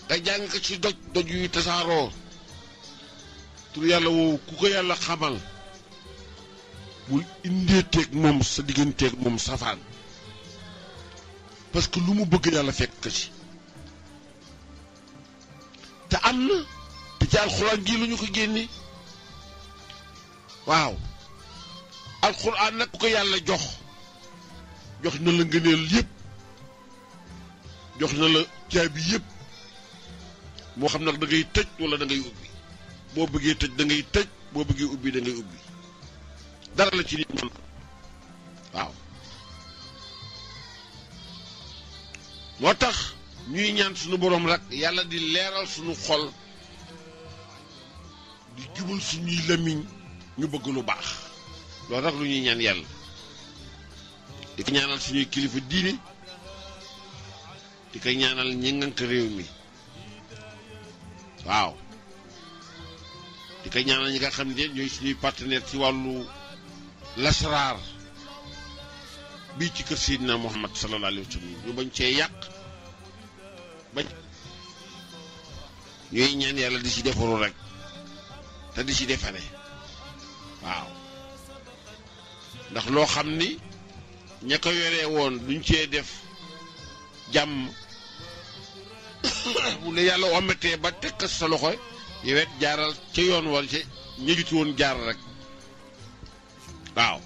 nga jàng ko ci doj yu tasaaroo tur yàlla woowu ku ko yàlla xamal bul indeeteeg moom sa digganteeg moom safaan parce que lu mu bëgg yàlla fekk ci te am na te ci alxuraan gi lu ñu ko génne waaw alxuraan nag ku ko yàlla jox na la ngëneel yépp jox na la caabi yépp moo xam nag da ngay tëj wala da ngay ubbi boo bëggee tëj da ngay tëj boo bëggee ubbi da ngay ubbi dara la ci nit man waaw moo tax ñuy ñaan suñu borom rek yàlla di leeral suñu xol di jubal suñuy lamiñ ñu bëgg lu baax loolu rek lu ñuy ñaan yàlla di ko ñaanal suñuy kilifa diine di ko ñaanal ñi ngànk réew mi waaw di ko ñaanal ñi nga xam ne ñooy suñuy partenaire ci wàllu lasraar bii ci kër Seydina Muhammad sallallahu alayhi wa sallam ñu bañ cee yàq bañ ñuy ñaan yàlla di ci defaru rek te di ci defare waaw ndax loo xam ni ña ko yoree woon duñ cee def jàmm bu la yàlla ometee ba tekk sa loxo yowet jaaral ca yoon wala ca ñëjutu woon jaar rek waaw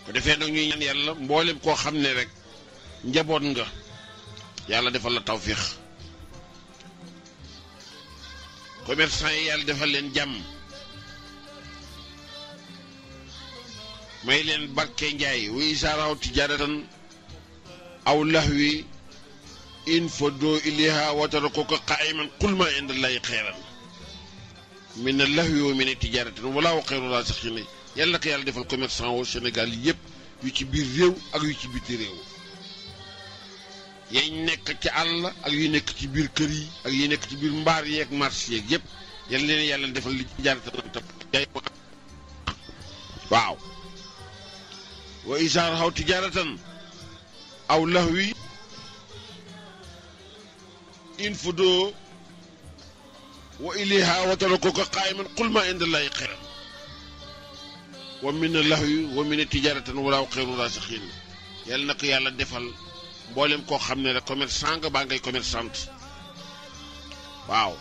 ko defee nag ñuy ñaan yàlla mboolem koo xam ne rek njaboot nga yàlla defal la tawfiix commerçant yi yàlla defal leen jàmm may leen barke njaay wa izaa ra'aw tijaaratan aw lahwi infadoo ilayhaa wa tarakuuka qaa'iman qul maa inda llaahi xayran mina lahwi wa mina tijaaratin wallaahu xayru raasiqiin yàlla ko yàlla defal commerçant wu Sénégal yëpp yu ci biir réew ak yu ci biti réew yañ nekk ci àll ak yu nekk ci biir kër yi ak yu nekk ci biir mbaar yeeg marché yeeg yëpp yal leen yàlla defal li tijaaratan waaw wa izaa ra'aw tijaaratan aw lahwi infadoo wa ilayhaa wa tarakuuka qaa'iman qul maa inda llaahi xayran wa mina lahwi wa mina tijaaratin wallaahu xayru raasiqiin yàlla na ko yàlla defal mboolem koo xam ne rek commerçant nga baa ngay commerçante waaw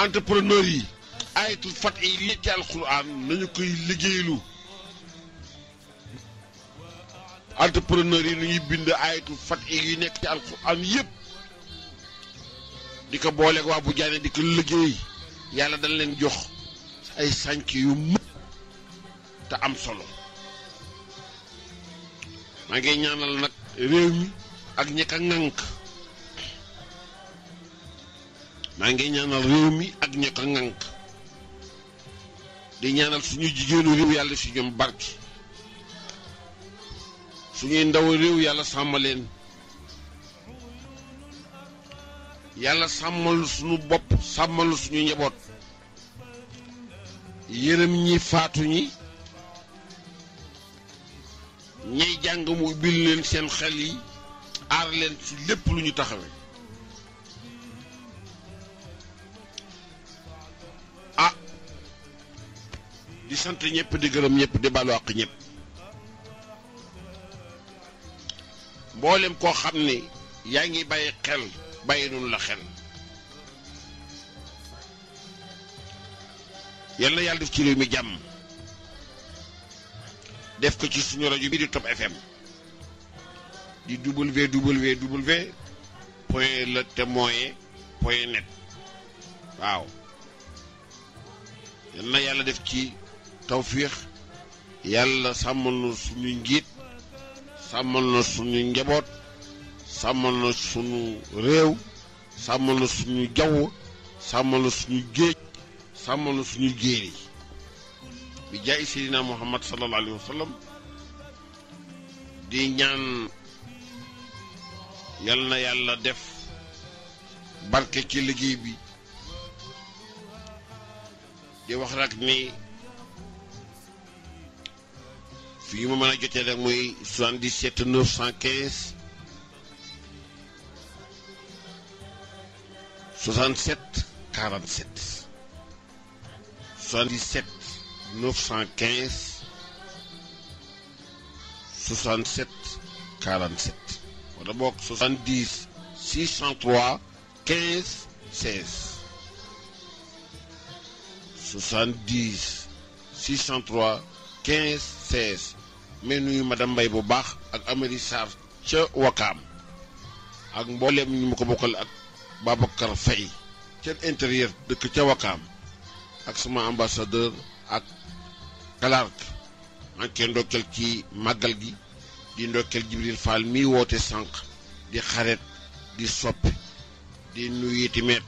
entrepreneur yi ayatul fat yi li ci alquran nañu koy liggéeylu entrepreneur yi nu ñuy bind ayatul fat yi nekk ci alquran yëpp di ko booleeg waa bu jaane di ko liggéey yàlla dañ leen jox ay sànc yu mët te am solo maa ngi ñaanal nag réew mi ak ñekk a ŋànk maa ngi ñaanal réew mi ak ñekk a ŋànk di ñaanal suñu jigéenu réew yàlla si ñoom barke suñuy ndaw réew yàlla sàmm leen yàlla sàmmal suñu bopp sàmmal suñu njaboot yërëm ñi faatu ñi ñay jàng mu ubbil leen seen xel yi aar leen ci lépp lu ñu taxawe ah di sant ñëpp di gërëm ñëpp di baalu àq ñëpp mboolem koo xam ne yaa ngi bàyyi xel bàyyi nun la xel yal na yàlla def ci réew mi jàmm def ko ci suñu rajo bi di Top FM di www.letémoin.net waaw yal na yàlla def ci tawfiix yàlla sàmmal na suñu njiit sàmmal na suñu njaboot sàmmal na suñu réew sàmmal na suñu jaww sàmmal na suñu géej sàmmal na suñu jéeri bi jaay seydina muhammad sallallahu alayhi wa sallam di ñaan yal na yàlla def barke ci liggéey bi di wax rek ni fii ma mën a jotee rek mooy 77 915 67 47 77 915 67 47 wala boog 70 603 15 16 70 603 15 16 mais nuyu madame Mbaye bu baax ak Amary Sarr ca Wakaam ak mbooleem ñu ma ko bokkal ak Babacar Faye ca intérieur dëkk ca Wakaam ak sama ambassadeur ak Clark maa ngi koy ndokkeel ci màggal gi di ndokkeel Jibril Fall mi woote sànq di xaret di soppi di nuyu tamit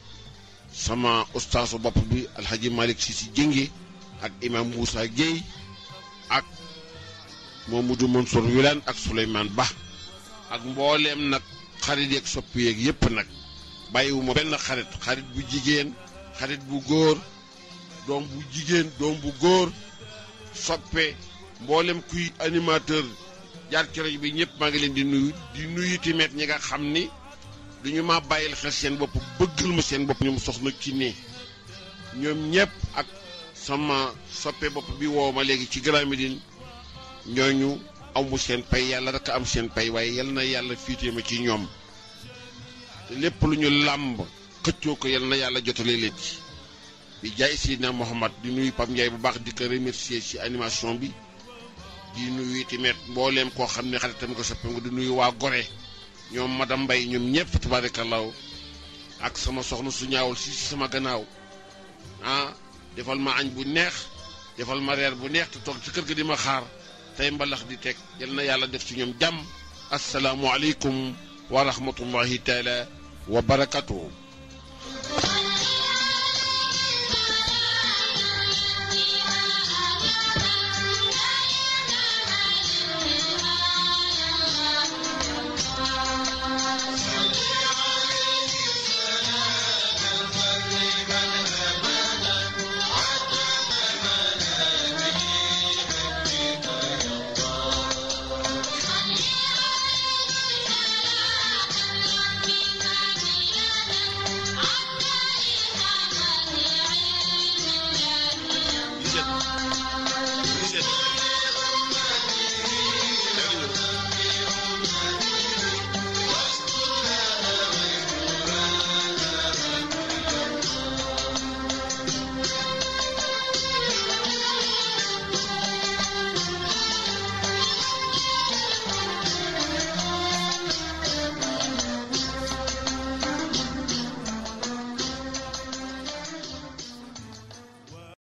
sama ustaasu bopp bi Alhaji Malick Sisi Jënge ak imam Moussa Gueye ak Mamadou Mansour Wilane ak Souleymane Ba ak mbooleem nag xarit yeeg soppi yeeg yépp nag bàyyiwuma benn xarit bu jigéen xarit bu góor doom bu jigéen doom bu góor soppe mboolem kuy animateur jaar ci rajo bi ñëpp maa ngi leen di nuyu tamit ñi nga xam ni duñu ma bàyyil xel seen bopp bëggal ma seen bopp ñoom soxna Kiné ñoom ñëpp ak sama soppe bopp bi woo ma léegi ci Grand Médine ñooñu amu seen pay yàlla rek am seen pay waaye yal na yàlla fiitee ma ci ñoom te lépp lu ñu làmb xëccoo ko yal na yàlla jotale leen ci bi jaay Seydina Mohamed di nuyu Pape Ndiaye bu baax di ko remercier ci animation bi di nuyu tamit mbooleem koo xam ne xaritam nga soppam nga di nuyu waa Gorée ñoom madame Mbaye ñoom ñëpp tabarakallahu ak sama soxna su ñaawul si sama gannaaw defal ma añ bu neex defal ma reer bu neex te toog ci kër ga di ma xaar tey mbalax di teg yal na yàlla def ci ñoom jàmm asalaamu aleykum wa rahmatullahi taala wa barakatuhu